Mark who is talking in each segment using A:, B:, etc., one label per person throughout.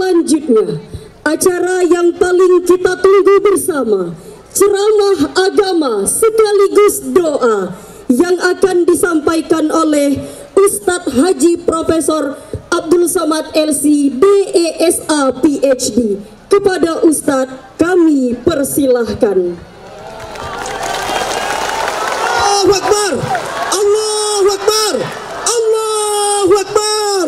A: selanjutnya, acara yang paling kita tunggu bersama, ceramah agama sekaligus doa yang akan disampaikan oleh Ustadz Haji Profesor Abdul Somad LC DESA PhD. Kepada Ustadz kami persilahkan.
B: Allahu Akbar, Allahu Akbar, Allahu Akbar.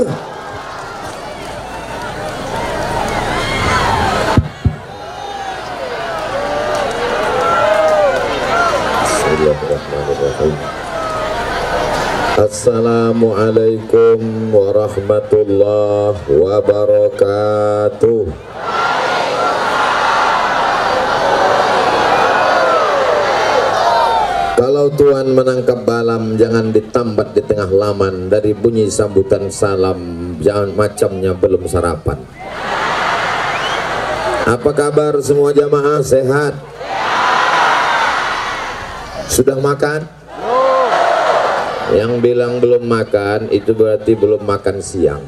B: Assalamualaikum warahmatullahi wabarakatuh. Kalau Tuhan menangkap balam, jangan ditambat di tengah laman. Dari bunyi sambutan salam, jangan macamnya belum sarapan. Apa kabar semua jamaah, sehat? Sudah makan? Yang bilang belum makan itu berarti belum makan siang.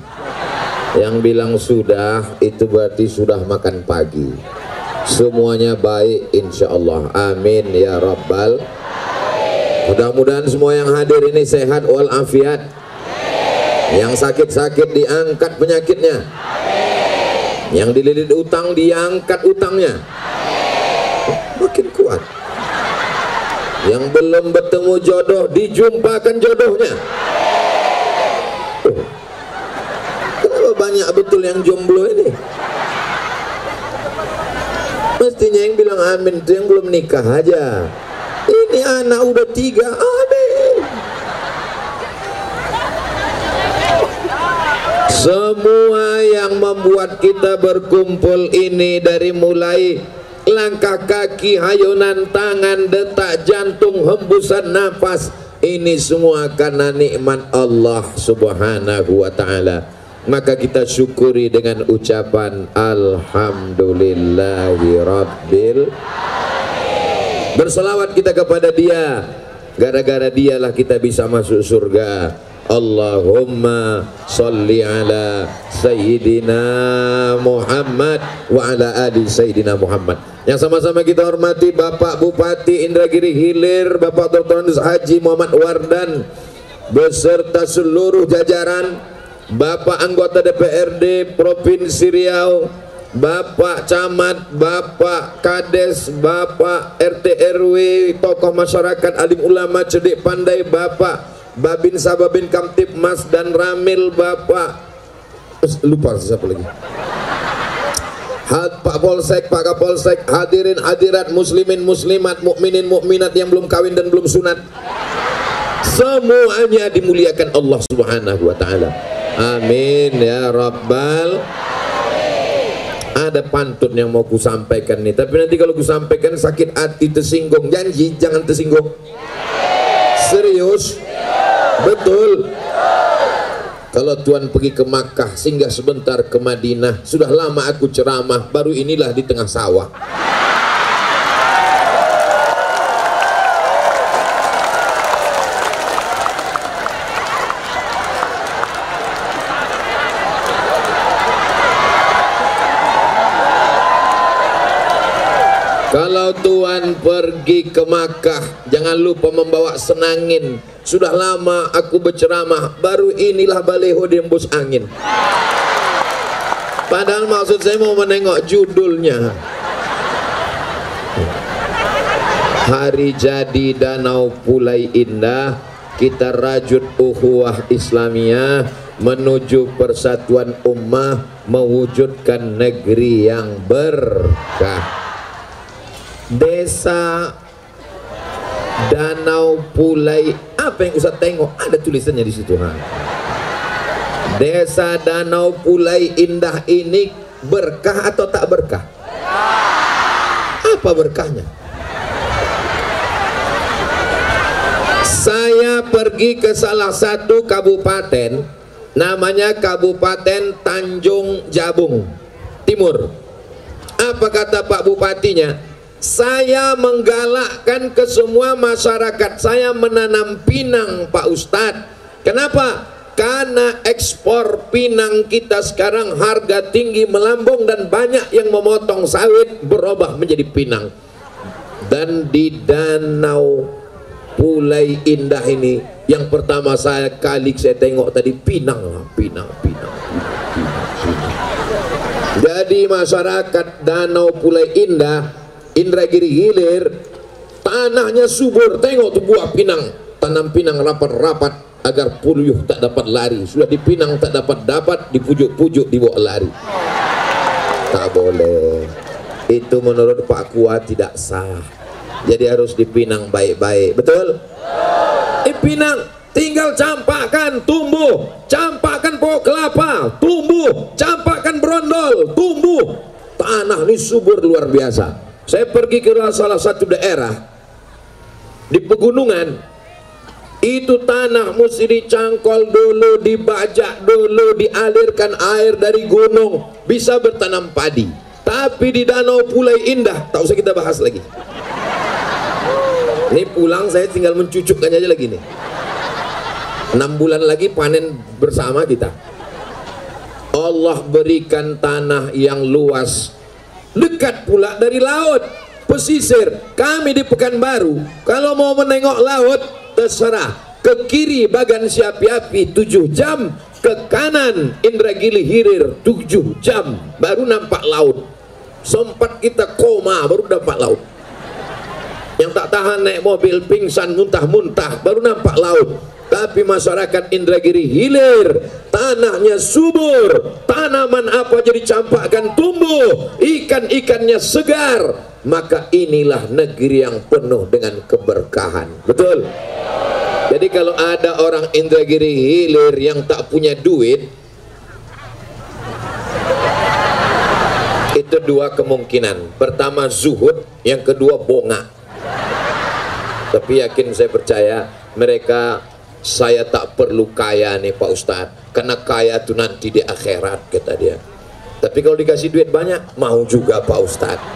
B: Yang bilang sudah itu berarti sudah makan pagi. Semuanya baik insya Allah. Amin ya Rabbal. Mudah-mudahan semua yang hadir ini sehat walafiat. Yang sakit-sakit diangkat penyakitnya. Yang dililit utang diangkat utangnya. Makin kuat. Yang belum bertemu jodoh dijumpakan jodohnya. Kenapa banyak betul yang jomblo ini? Mestinya yang bilang amin itu yang belum nikah aja. Ini anak udah 3, amin. Semua yang membuat kita berkumpul ini, dari mulai langkah kaki, hayunan tangan, detak jantung, hembusan nafas, ini semua karena nikmat Allah Subhanahu wa ta'ala. Maka kita syukuri dengan ucapan Alhamdulillahi Rabbil. Berselawat kita kepada Dia. Gara-gara Dialah kita bisa masuk surga. Allahumma salli ala Sayyidina Muhammad wa ala ali Sayyidina Muhammad. Yang sama-sama kita hormati Bapak Bupati Indragiri Hilir, Bapak Dr. Haji Muhammad Wardan beserta seluruh jajaran, Bapak anggota DPRD Provinsi Riau, Bapak Camat, Bapak Kades, Bapak RT RW, tokoh masyarakat, alim ulama, cerdik pandai, Bapak Babin Sababin Kamtipmas dan Ramil, Bapak lupa siapa lagi, Pak Polsek, Pak Kapolsek, hadirin hadirat, muslimin muslimat, mukminin mukminat yang belum kawin dan belum sunat, semuanya dimuliakan Allah Subhanahu wa ta'ala. Amin ya Rabbal. Ada pantun yang mau ku sampaikan nih, tapi nanti kalau ku sampaikan sakit hati, tersinggung. Janji jangan tersinggung. Serius? Betul. Kalau Tuhan pergi ke Makkah, singgah sebentar ke Madinah. Sudah lama aku ceramah, baru inilah di tengah sawah. Kalau Tuhan pergi ke Makkah, jangan lupa membawa senangin. Sudah lama aku berceramah, baru inilah baleho diembus angin. Padahal maksud saya mau menengok judulnya. Hari jadi Danau Pulai Indah, kita rajut ukhuwah Islamiyah menuju persatuan ummah, mewujudkan negeri yang berkah. Desa Danau Pulai, apa yang Ustaz tengok? Ada tulisannya di situ. Desa Danau Pulai Indah ini berkah atau tak berkah? Apa berkahnya? Saya pergi ke salah satu kabupaten, namanya Kabupaten Tanjung Jabung Timur. Apa kata Pak Bupatinya? Saya menggalakkan ke semua masyarakat saya menanam pinang, Pak Ustadz. Kenapa? karena ekspor pinang kita sekarang harga tinggi melambung dan banyak yang memotong sawit berubah menjadi pinang. Dan di Danau Pulai Indah ini yang pertama saya tengok tadi pinang. Jadi masyarakat Danau Pulai Indah, Indragiri Hilir, tanahnya subur. Tengok tuh buah pinang, tanam pinang rapat-rapat agar puyuh tak dapat lari. Sudah dipinang tak dapat, dipujuk-pujuk dibawa lari. Tak boleh. Itu menurut Pak Kuat tidak sah. Jadi harus dipinang baik-baik. Betul? Dipinang, tinggal campakkan tumbuh, campakkan pokok kelapa tumbuh, campakkan brondol tumbuh. Tanah ini subur luar biasa. Saya pergi ke salah satu daerah di pegunungan. Itu tanah mesti dicangkol dulu, dibajak dulu, dialirkan air dari gunung, bisa bertanam padi. Tapi di Danau Pulai Indah, tak usah kita bahas lagi. Ini pulang saya tinggal mencucukkan aja lagi nih. 6 bulan lagi panen bersama kita. Allah berikan tanah yang luas, dekat pula dari laut, pesisir. Kami di Pekanbaru, kalau mau menengok laut, terserah. Ke kiri Bagan Siapi-api 7 jam, ke kanan Indragiri Hilir 7 jam, baru nampak laut. Sempat kita koma baru dapat laut. Yang tak tahan naik mobil pingsan muntah-muntah baru nampak laut. Tapi masyarakat Indragiri Hilir tanahnya subur, tanaman apa jadi campakkan tumbuh, ikan-ikannya segar. Maka inilah negeri yang penuh dengan keberkahan. Betul? Jadi kalau ada orang Indragiri Hilir yang tak punya duit, itu 2 kemungkinan. Pertama zuhud, yang kedua bongak. Tapi yakin saya percaya mereka, saya tak perlu kaya nih Pak Ustadz, karena kaya itu nanti di akhirat, kata dia. Tapi kalau dikasih duit banyak, mau juga Pak Ustadz.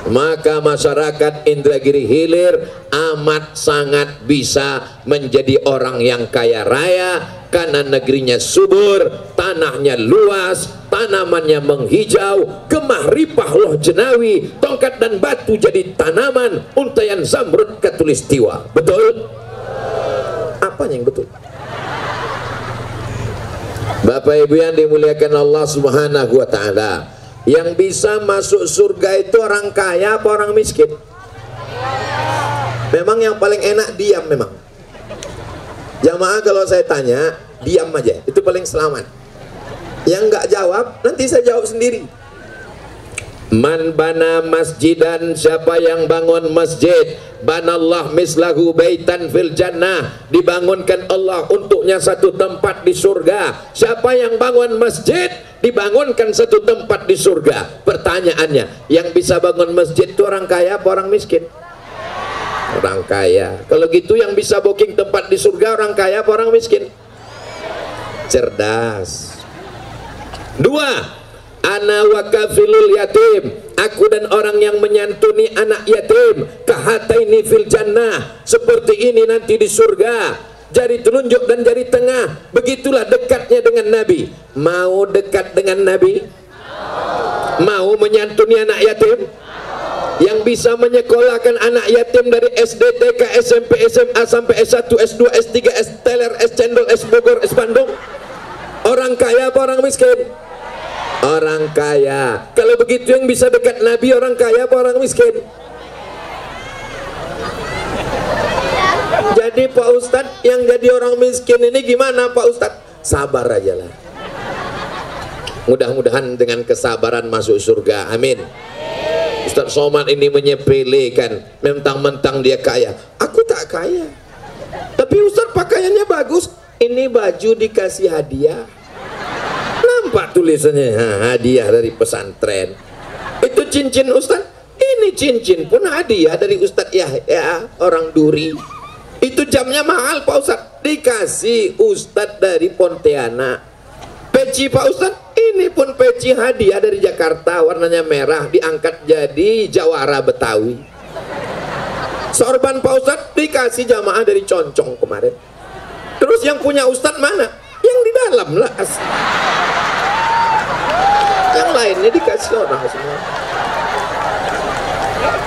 B: Maka masyarakat Indragiri Hilir amat sangat bisa menjadi orang yang kaya raya, karena negerinya subur, tanahnya luas, tanamannya menghijau, gemah ripah loh jenawi, tongkat dan batu jadi tanaman, untayan zamrud katulistiwa. Betul? Apa yang betul? Bapak Ibu yang dimuliakan Allah Subhanahu wa Ta'ala, yang bisa masuk surga itu orang kaya apa orang miskin? Memang yang paling enak diam memang. Jamaah kalau saya tanya, diam aja, itu paling selamat. Yang nggak jawab, nanti saya jawab sendiri. Man bana masjidan, siapa yang bangun masjid, banallah mislahu baitan fil jannah, dibangunkan Allah untuknya satu tempat di surga. Siapa yang bangun masjid, dibangunkan satu tempat di surga. Pertanyaannya, yang bisa bangun masjid itu orang kaya apa orang miskin? Orang kaya. Kalau gitu yang bisa booking tempat di surga orang kaya apa orang miskin? Cerdas. 2, ana wakafilul yatim, aku dan orang yang menyantuni anak yatim, kahataini fil jannah, seperti ini nanti di surga, jari telunjuk dan jari tengah. Begitulah dekatnya dengan Nabi. Mau dekat dengan Nabi? Mau menyantuni anak yatim? Yang bisa menyekolahkan anak yatim dari SD, TK, SMP, SMA sampai S1, S2, S3, S teler, S cendol, S Bogor, S Bandung. Orang kaya apa orang miskin? Orang kaya. Kalau begitu yang bisa dekat Nabi orang kaya apa orang miskin? Jadi Pak Ustadz, yang jadi orang miskin ini gimana Pak Ustadz? Sabar aja lah. Mudah-mudahan dengan kesabaran masuk surga. Amin. Ustadz Somad ini menyepelekan, mentang-mentang dia kaya. Aku tak kaya, tapi Ustadz pakaiannya bagus. Ini baju dikasih hadiah. Nampak tulisannya, hadiah dari pesantren. Itu cincin Ustadz, ini cincin pun hadiah dari Ustadz Yahya orang Duri. Itu jamnya mahal Pak Ustadz, dikasih Ustadz dari Pontianak. Peci Pak Ustadz, ini pun peci hadiah dari Jakarta, warnanya merah, diangkat jadi jawara Betawi. Sorban Pak Ustadz dikasih jamaah dari Concong kemarin. Terus yang punya Ustadz mana? Yang di dalam lah. Yang lainnya dikasih orang semua.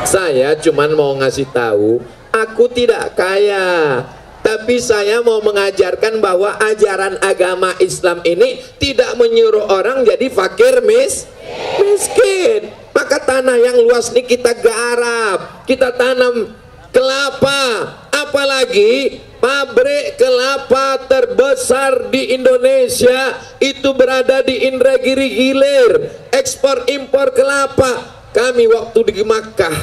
B: Saya cuman mau ngasih tahu, aku tidak kaya, tapi saya mau mengajarkan bahwa ajaran agama Islam ini tidak menyuruh orang jadi fakir miskin. Maka tanah yang luas ini kita garap, kita tanam kelapa, apalagi pabrik kelapa terbesar di Indonesia itu berada di Indragiri Hilir. Ekspor impor kelapa. Kami waktu di Makkah,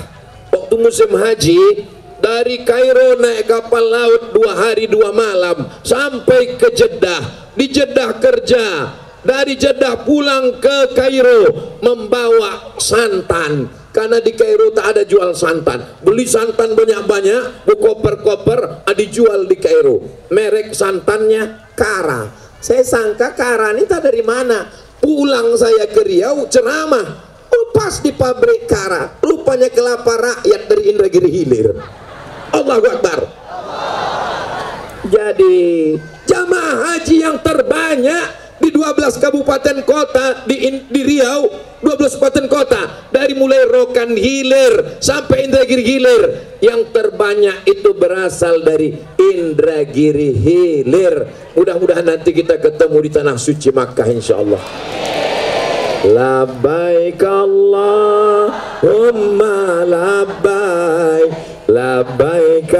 B: waktu musim haji, dari Kairo naik kapal laut 2 hari 2 malam sampai ke Jeddah. Di Jeddah kerja, dari Jeddah pulang ke Kairo membawa santan, karena di Kairo tak ada jual santan. Beli santan banyak-banyak, koper-koper, dijual di Kairo. Merek santannya Kara. Saya sangka Kara ini tak dari mana. Pulang saya ke Riau ceramah, pas di pabrik Kara, rupanya kelapa rakyat dari Indragiri Hilir. Allahu Akbar. Jadi jamaah haji yang terbanyak di 12 kabupaten kota di Riau, 12 kabupaten kota, dari mulai Rokan Hilir sampai Indragiri Hilir, yang terbanyak itu berasal dari Indragiri Hilir. Mudah-mudahan nanti kita ketemu di tanah suci Makkah insyaallah. Labbaik Allahumma labbaik, labbaik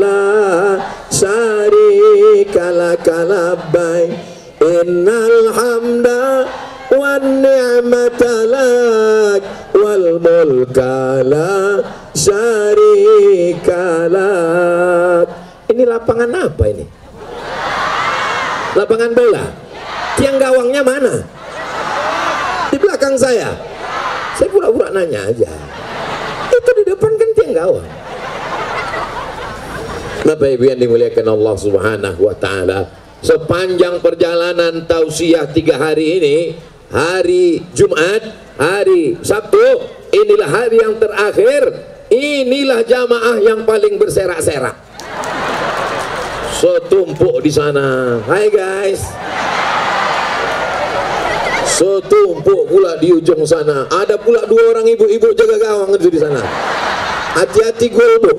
B: la syarika laka labbaik, innal hamda wan ni'mata lak wal mulka la syarika lak. Ini lapangan apa ini? Lapangan bola. Tiang gawangnya mana? Di belakang saya pura-pura nanya aja. Itu di depan kan tiang gawang. Bapak Ibu yang dimuliakan Allah Subhanahu wa taala, sepanjang perjalanan tausiah 3 hari ini, hari Jumat, hari Sabtu, inilah hari yang terakhir, inilah jamaah yang paling berserak-serak. Setumpuk di sana. Hai guys. Setumpuk pula di ujung sana. Ada pula 2 orang ibu-ibu jaga gawang itu di sana. Hati-hati gulbu.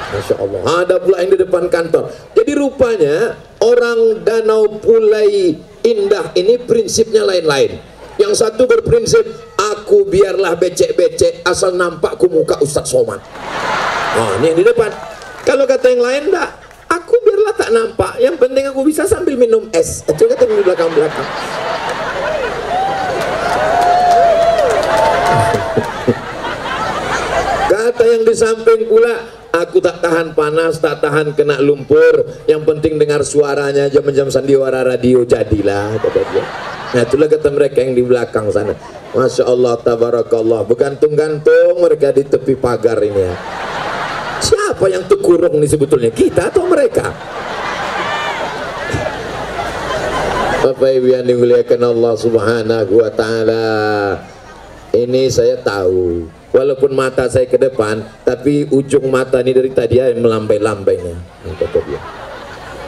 B: Masya Allah. Ada pula yang di depan kantor. Jadi rupanya orang Danau Pulai Indah ini prinsipnya lain-lain. Yang satu berprinsip, aku biarlah becek-becek asal nampakku muka Ustadz Somad. Oh, ini yang di depan. Kalau kata yang lain, enggak, aku biarlah tak nampak, yang penting aku bisa sambil minum es. Itu kata di belakang-belakang. Kata yang di samping pula, aku tak tahan panas, tak tahan kena lumpur, yang penting dengar suaranya jam-jam sandiwara radio, jadilah, kata dia. Nah itulah kata mereka yang di belakang sana. Masya Allah, tabarakallah, bergantung-gantung mereka di tepi pagar ini ya. Siapa yang terkurung nih sebetulnya, kita atau mereka? Bapak Ibu yang dimuliakan Allah Subhanahu wa taala, ini saya tahu, walaupun mata saya ke depan, tapi ujung mata ini dari tadi ya melambai-lambainya. Kata dia.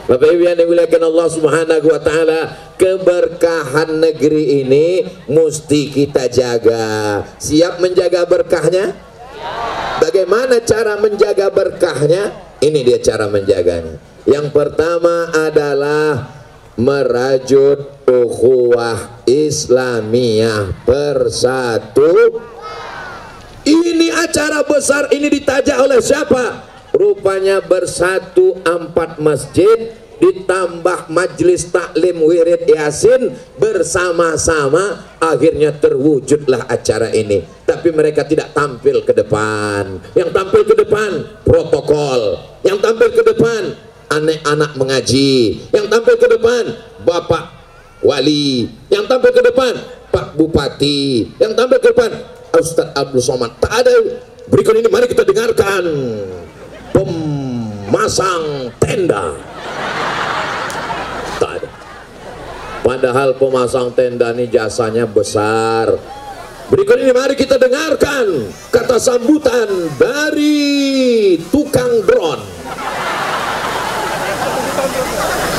B: Bapak Ibu yang dimuliakan Allah Subhanahu wa taala, keberkahan negeri ini mesti kita jaga. Siap menjaga berkahnya? Bagaimana cara menjaga berkahnya? Ini dia cara menjaganya. Yang pertama adalah merajut ukhuwah Islamiyah bersatu. Ini acara besar ini ditajak oleh siapa? Rupanya bersatu 4 masjid ditambah majelis taklim wirid yasin bersama-sama, akhirnya terwujudlah acara ini. Tapi mereka tidak tampil ke depan. Yang tampil ke depan protokol, yang tampil ke depan anak-anak mengaji, yang tampil ke depan Bapak Wali, yang tampil ke depan Pak Bupati, yang tampil ke depan Ustadz Abdul Somad. Tak ada. Berikut ini mari kita dengarkan pemasang tenda. Tak ada. Padahal pemasang tenda ini jasanya besar. Berikut ini mari kita dengarkan kata sambutan dari tukang drone.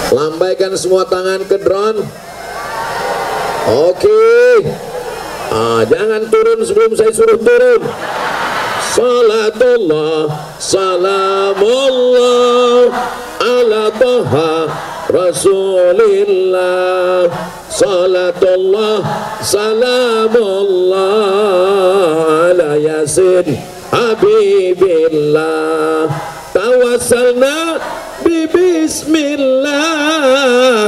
B: Lambaikan semua tangan ke drone. Oke. Jangan turun sebelum saya suruh turun. Salatullah, salamullah ala Taha Rasulillah. Salatullah, salamullah ala Yasin Habibillah. Tawassalna bismillah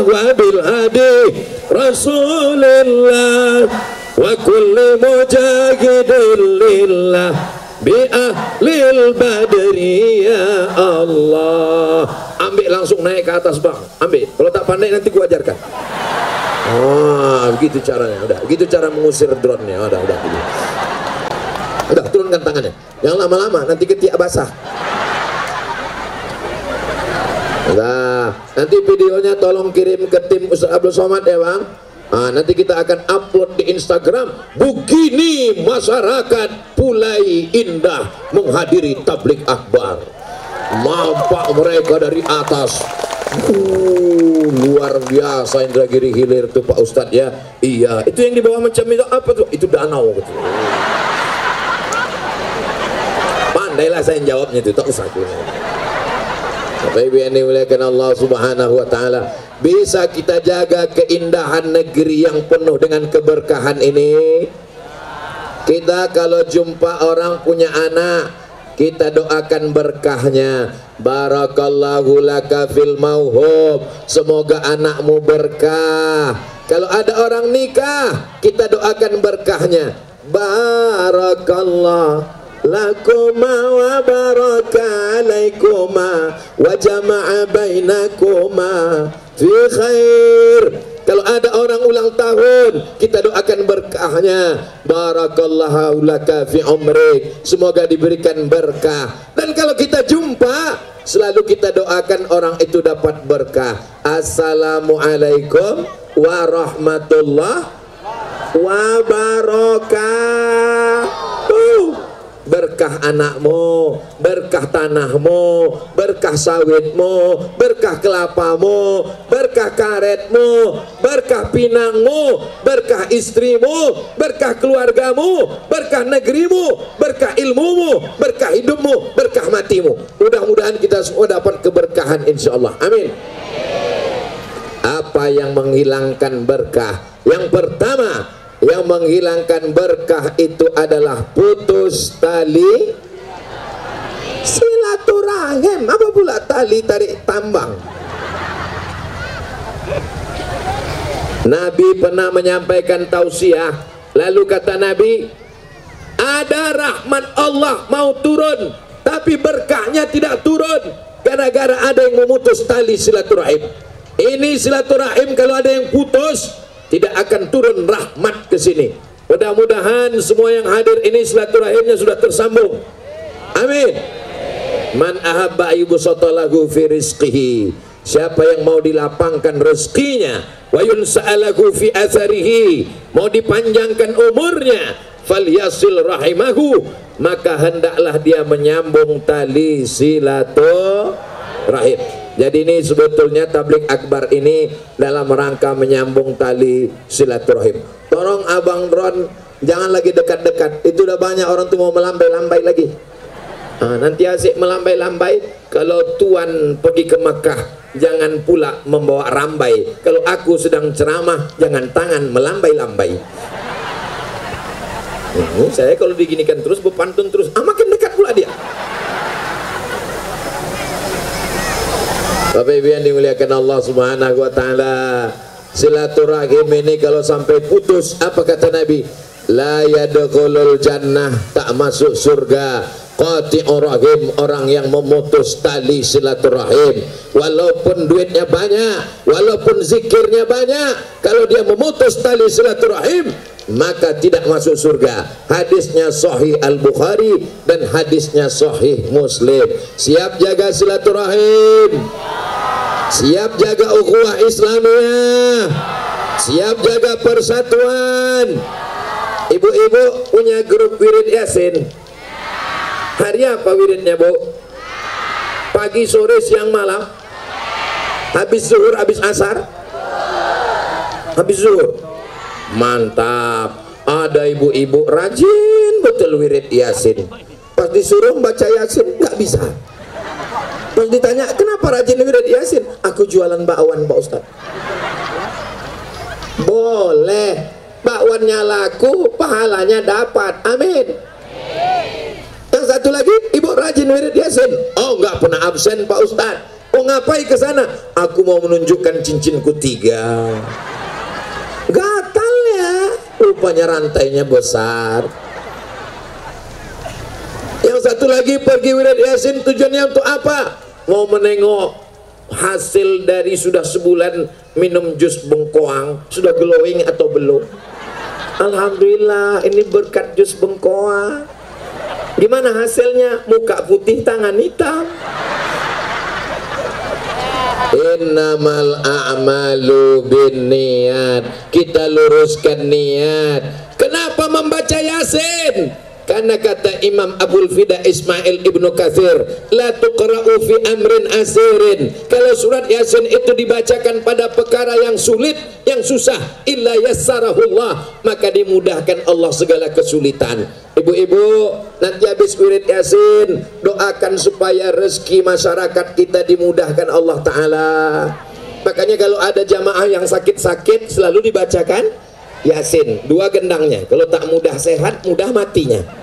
B: wa bil hadi Rasulillah wa kulli mujahidin lillah bi ahlil badri ya Allah. Ambil langsung naik ke atas bang, ambil. Kalau tak pandai nanti gua ajarkan. Begitu caranya. Udah, gitu cara mengusir drone-nya. Udah, turunkan tangannya. Jangan lama-lama, nanti ketiak basah. Nah, nanti videonya tolong kirim ke tim Ustaz Abdul Somad ya bang. Nanti kita akan upload di Instagram. Begini masyarakat Pulai Indah menghadiri tablik akbar. Nampak mereka dari atas. Luar biasa Indragiri Hilir tuh Pak Ustadz ya. Iya, itu yang di bawah macam itu apa tuh? Itu danau gitu. Pandailah saya jawabnya itu, tak usah. Bapak Ibu yang dimuliakan Allah Subhanahu wa taala, bisa kita jaga keindahan negeri yang penuh dengan keberkahan ini. Kita kalau jumpa orang punya anak, kita doakan berkahnya. Barakallahu laka fil mauhub, semoga anakmu berkah. Kalau ada orang nikah, kita doakan berkahnya. Barakallah lakuma wa baraka alaikuma wa jama'a bainakuma fi khair. Kalau ada orang ulang tahun, kita doakan berkahnya. Barakallahu laka fi umrik, semoga diberikan berkah. Dan kalau kita jumpa, selalu kita doakan orang itu dapat berkah. Assalamualaikum warahmatullahi wabarakatuh. Berkah anakmu, berkah tanahmu, berkah sawitmu, berkah kelapamu, berkah karetmu, berkah pinangmu, berkah istrimu, berkah keluargamu, berkah negerimu, berkah ilmumu, berkah hidupmu, berkah matimu. Mudah-mudahan kita semua dapat keberkahan insyaallah. Amin. Apa yang menghilangkan berkah? Yang pertama, yang menghilangkan berkah itu adalah putus tali silaturahim. Apa pula tali tarik tambang? Nabi pernah menyampaikan tausiah, lalu kata Nabi, ada rahmat Allah mau turun, tapi berkahnya tidak turun gara-gara ada yang memutus tali silaturahim. Ini silaturahim kalau ada yang putus, tidak akan turun rahmat ke sini. Mudah-mudahan semua yang hadir ini silaturahimnya sudah tersambung. Amin. Man ahabba yubsatalahu fi rizqihi, siapa yang mau dilapangkan rezekinya, wa yunsa'alahu fi atharihi, mau dipanjangkan umurnya, falyasil rahimahu, maka hendaklah dia menyambung tali silaturahim. Jadi ini sebetulnya tablik akbar ini dalam rangka menyambung tali silaturahim. Tolong abang drone jangan lagi dekat-dekat. Itu udah banyak orang tuh mau melambai-lambai lagi. Nanti asik melambai-lambai. Kalau tuan pergi ke Mekah, jangan pula membawa rambai. Kalau aku sedang ceramah, jangan tangan melambai-lambai. Saya kalau diginikan terus, berpantun terus, makin dekat pula dia. Bapak Ibu yang dimuliakan Allah Subhanahu wa taala, silaturahim ini kalau sampai putus, apa kata Nabi? La yadkhulul jannah, tak masuk surga. Qati'ur rahim, orang yang memutus tali silaturahim. Walaupun duitnya banyak, walaupun zikirnya banyak, kalau dia memutus tali silaturahim, maka tidak masuk surga. Hadisnya Sahih Al-Bukhari dan hadisnya Sahih Muslim. Siap jaga silaturahim, siap jaga ukhuwah Islamiyah, siap jaga persatuan. Ibu-ibu punya grup wirid Yasin. Hari apa wiridnya, Bu? Pagi, sore, siang, malam? Habis zuhur, habis asar, habis zuhur. Mantap. Ada ibu-ibu rajin betul wirid Yasin. Pas disuruh baca Yasin nggak bisa. Pas ditanya kenapa rajin wirid Yasin, aku jualan bakwan Pak Ustaz. Boleh, bakwannya laku, pahalanya dapat. Amin. Yang satu lagi, ibu rajin wirid Yasin. Oh, nggak pernah absen Pak Ustaz. Oh, ngapain ke sana? Aku mau menunjukkan cincinku 3. Gatal ya, rupanya rantainya besar. Yang satu lagi pergi wirid Yasin tujuannya untuk apa? Mau menengok hasil dari sudah sebulan minum jus bengkoang, sudah glowing atau belum. Alhamdulillah, ini berkat jus bengkoang. Gimana hasilnya? Muka putih, tangan hitam. Innamal a'malu binniyat. Kita luruskan niat. Kenapa membaca Yasin? Karena kata Imam Abul Fida Ismail Ibnu Katsir, la tuqra'u fi amrin asirin. Kalau surat Yasin itu dibacakan pada perkara yang sulit, yang susah, illa yassarahullah, maka dimudahkan Allah segala kesulitan. Ibu-ibu, nanti habis wirid Yasin, doakan supaya rezeki masyarakat kita dimudahkan Allah Ta'ala. Makanya kalau ada jamaah yang sakit-sakit, selalu dibacakan Yasin, 2 gendangnya. Kalau tak mudah sehat, mudah matinya.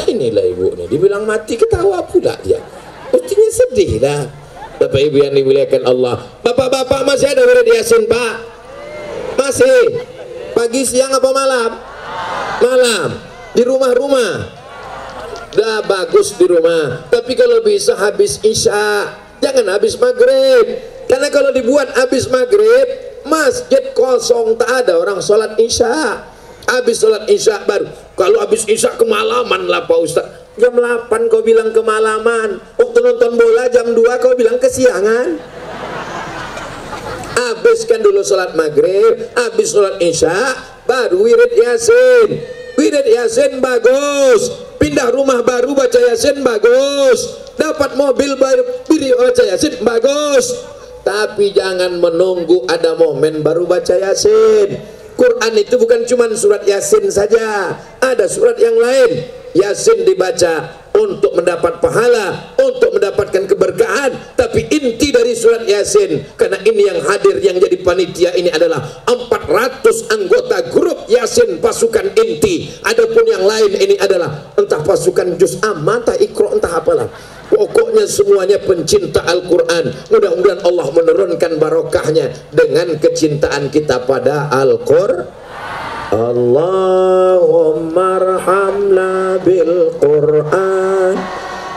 B: Inilah ibu nih, dibilang mati ketawa pula dia. Mestinya sedih lah. Bapak ibu yang dimuliakan Allah. Bapak-bapak masih ada wirid Yasin Pak? Masih? Pagi, siang apa malam? Malam. Di rumah-rumah? Dah bagus di rumah. Tapi kalau bisa habis Isya, jangan habis maghrib. Karena kalau dibuat habis maghrib, masjid kosong, tak ada orang sholat Isya. Habis sholat Isya baru. Kalau habis Isya kemalaman lah Pak Ustaz. Jam 8 kau bilang kemalaman. Waktu nonton bola jam 2 kau bilang kesiangan. Habiskan dulu sholat maghrib, habis sholat Isya, baru wirid Yasin. Wirid Yasin bagus. Pindah rumah baru baca Yasin bagus. Dapat mobil baru baca Yasin bagus. Tapi jangan menunggu ada momen baru baca Yasin. Quran itu bukan cuma surat Yasin saja, ada surat yang lain. Yasin dibaca untuk mendapat pahala, untuk mendapatkan keberkahan. Tapi inti dari surat Yasin, karena ini yang hadir, yang jadi panitia ini adalah 400 anggota grup Yasin pasukan inti. Adapun yang lain ini adalah entah pasukan juz amma, entah ikro, entah apalah. Pokoknya semuanya pencinta Al-Quran. Mudah-mudahan Allah menurunkan barokahnya dengan kecintaan kita pada Al-Quran. Allahumma arhamna bil Quran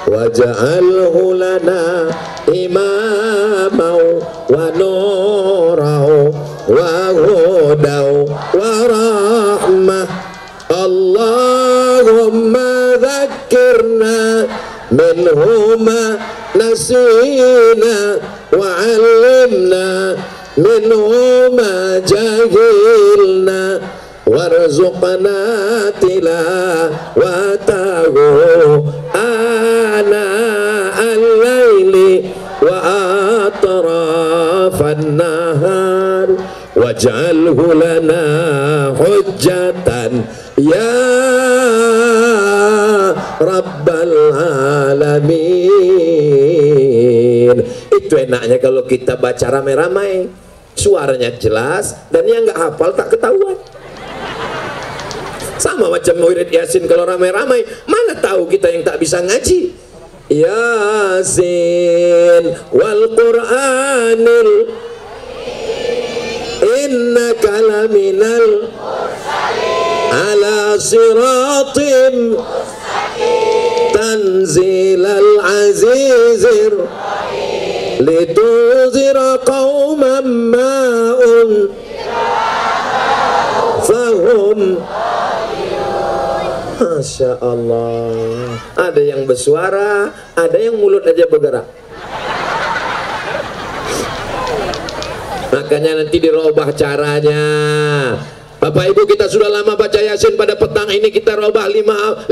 B: waj'alhu lana imamau wa nurau wa hudau wa rahmah. Allahumma dhakkirna minhuma nasina wa 'allimna minhuma jahilna warzuqna tilawatahu ana al-laili wa atrafan nahar waj'alhu lana hujjatan ya Rabbal Alamin. Itu enaknya kalau kita baca ramai-ramai, suaranya jelas, dan yang nggak hafal tak ketahuan. Sama macam wirid Yasin, kalau ramai-ramai, mana tahu kita yang tak bisa ngaji. Yasin wal Qur'anil innaka laminal ala siratim tanzilal azizir lituzira qawman ma'un fahum. Masya Allah, ada yang bersuara, ada yang mulut aja bergerak. Makanya nanti dirubah caranya. Bapak Ibu, kita sudah lama baca Yasin, pada petang ini kita robah 5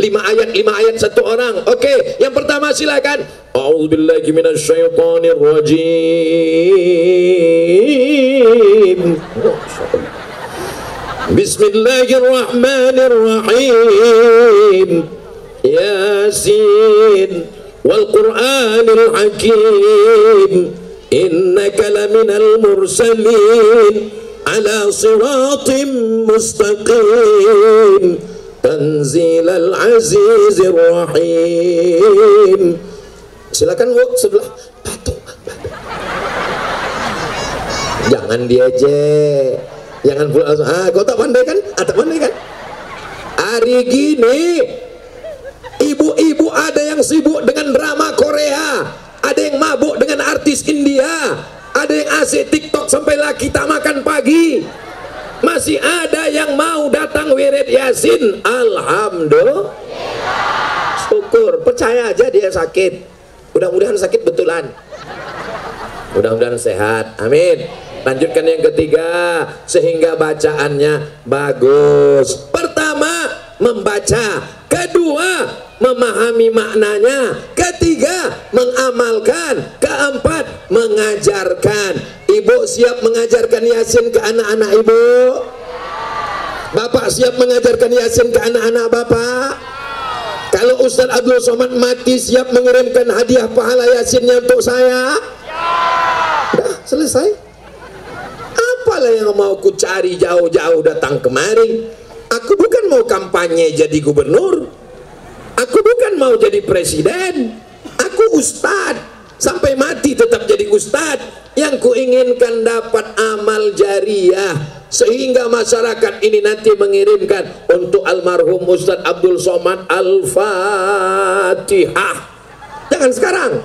B: ayat satu orang. Oke, yang pertama silakan. A'udzubillahi minasyaitonir rajim. Bismillahirrahmanirrahim. Yasin wal Qur'anil Hakim. Innaka laminal mursalin ala siratim mustaqim tanzilal azizir rahim. Silakan Bu, sebelah patung. Jangan diejek, jangan pula kau tak pandai kan? Tak pandai kan? Hari gini ibu-ibu ada yang sibuk dengan drama Korea, ada yang mabuk dengan artis India, ada yang asik TikTok sampai laki tak makan pagi. Masih ada yang mau datang wirid Yasin. Alhamdulillah. Syukur. Percaya aja dia sakit. Mudah-mudahan sakit betulan. Mudah-mudahan sehat. Amin. Lanjutkan yang ketiga, sehingga bacaannya bagus. Pertama, membaca. Kedua, memahami maknanya. Ketiga, mengamalkan. Keempat, mengajarkan. Ibu siap mengajarkan Yasin ke anak-anak ibu? Bapak siap mengajarkan Yasin ke anak-anak bapak? Kalau Ustaz Abdul Somad mati, siap mengirimkan hadiah pahala Yasinnya untuk saya? Dah selesai. Apalah yang mau ku cari jauh-jauh datang kemari? Aku bukan mau kampanye jadi gubernur, aku bukan mau jadi presiden, aku ustad, sampai mati tetap jadi ustad. Yang kuinginkan dapat amal jariah, sehingga masyarakat ini nanti mengirimkan untuk almarhum Ustaz Abdul Somad Al-Fatihah. Jangan sekarang.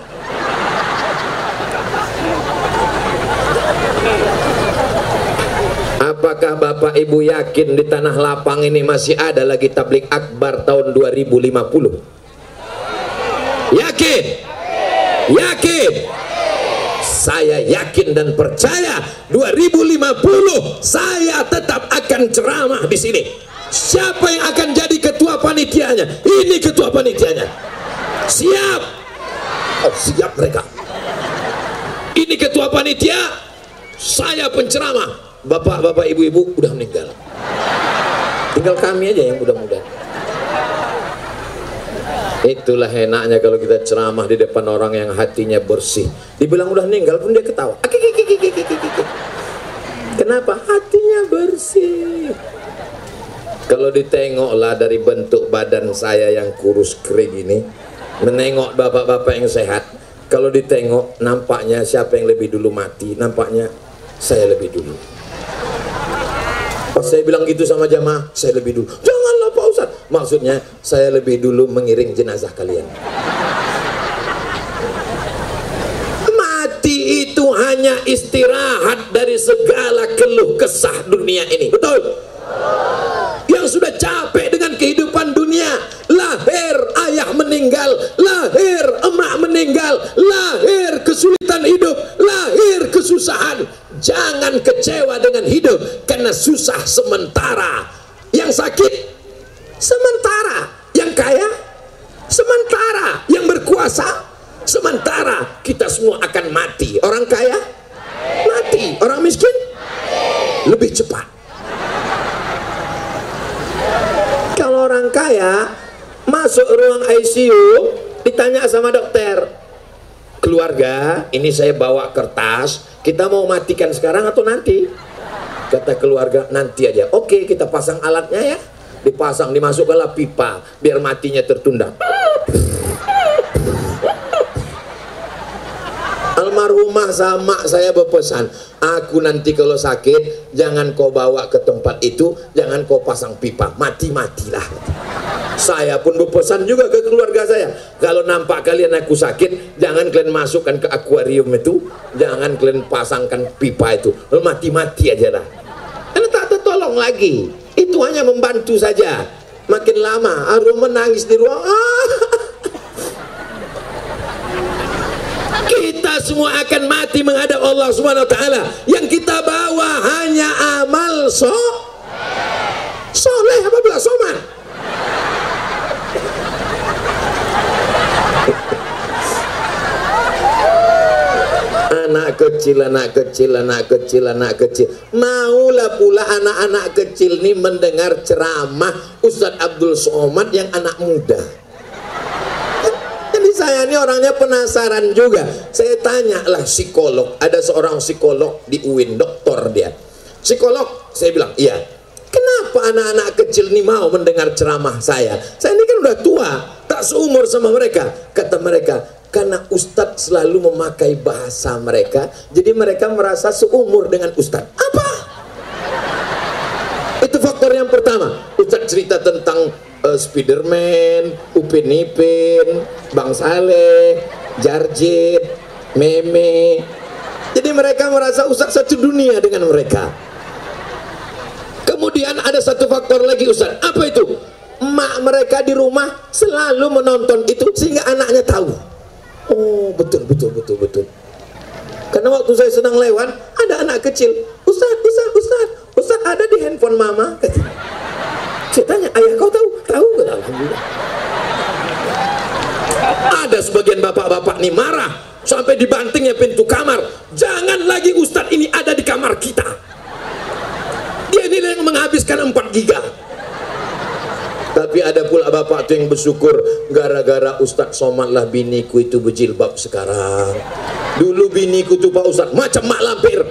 B: Apakah Bapak Ibu yakin di tanah lapang ini masih ada lagi tablik akbar tahun 2050? Yakin? Yakin? Saya yakin dan percaya 2050 saya tetap akan ceramah di sini. Siapa yang akan jadi ketua panitianya? Ini ketua panitianya. Siap? Oh, siap mereka. Ini ketua panitia, saya penceramah. Bapak-bapak, ibu-ibu udah meninggal. Tinggal kami aja yang mudah-mudahan. Itulah enaknya kalau kita ceramah di depan orang yang hatinya bersih. Dibilang udah meninggal pun dia ketawa. Kenapa? Hatinya bersih. Kalau ditengoklah dari bentuk badan saya yang kurus kering ini, menengok bapak-bapak yang sehat, kalau ditengok nampaknya siapa yang lebih dulu mati, nampaknya saya lebih dulu. Pas saya bilang gitu sama jamaah, saya lebih dulu. Janganlah Pak Ustaz. Maksudnya saya lebih dulu mengiring jenazah kalian. Mati itu hanya istirahat dari segala keluh kesah dunia ini. Betul? Yang sudah capek dengan kehidupan dunia, lahir ayah meninggal, lahir emak meninggal, lahir kesulitan hidup, lahir kesusahan. Jangan kecewa dengan hidup, karena susah sementara. Yang sakit sementara, yang kaya sementara, yang berkuasa sementara. Kita semua akan mati. Orang kaya mati, orang miskin lebih cepat. Kalau orang kaya masuk ruang ICU, ditanya sama dokter, keluarga, ini saya bawa kertas, kita mau matikan sekarang atau nanti? Kata keluarga, nanti aja. Oke, kita pasang alatnya ya. Dipasang, dimasukkanlah pipa biar matinya tertunda. Almarhumah sama saya berpesan, aku nanti kalau sakit jangan kau bawa ke tempat itu, jangan kau pasang pipa, mati-matilah. Saya pun berpesan juga ke keluarga saya, kalau nampak kalian aku sakit, jangan kalian masukkan ke akuarium itu, jangan kalian pasangkan pipa itu, mati-mati aja lah. Karena tak tertolong lagi. Itu hanya membantu saja. Makin lama Arum menangis di ruang. Kita semua akan mati menghadap Allah Subhanahu wa taala. Yang kita bawa hanya amal soleh. kecil, anak kecil, anak kecil, anak kecil. Maulah pula anak-anak kecil ini mendengar ceramah Ustadz Abdul Somad yang anak muda. Jadi saya ini orangnya penasaran juga. Saya tanyalah psikolog. Ada seorang psikolog di UIN, doktor dia. Psikolog, saya bilang, iya. Kenapa anak-anak kecil ini mau mendengar ceramah saya? Saya ini kan udah tua, tak seumur sama mereka. Kata mereka, karena Ustadz selalu memakai bahasa mereka, jadi mereka merasa seumur dengan Ustadz. Apa? Itu faktor yang pertama. Ustadz cerita tentang Spiderman, Upin Ipin, Bang Saleh, Jarjit, Meme. Jadi mereka merasa Ustadz satu dunia dengan mereka. Kemudian ada satu faktor lagi Ustadz. Apa itu? Emak mereka di rumah selalu menonton itu sehingga anaknya tahu. Oh, betul. Karena waktu saya sedang lewat, ada anak kecil. Ustaz ada di handphone mama. Saya tanya, ayah kau tahu? Tahu, alhamdulillah. Ada sebagian bapak-bapak nih marah sampai dibantingnya pintu kamar. Jangan lagi Ustaz ini ada di kamar kita. Dia ini yang menghabiskan 4 giga. Tapi ada pula bapak tuh yang bersyukur gara-gara Ustadz Somad lah biniku itu berjilbab sekarang. Dulu biniku tuh Pak Ustadz macam mak lampir.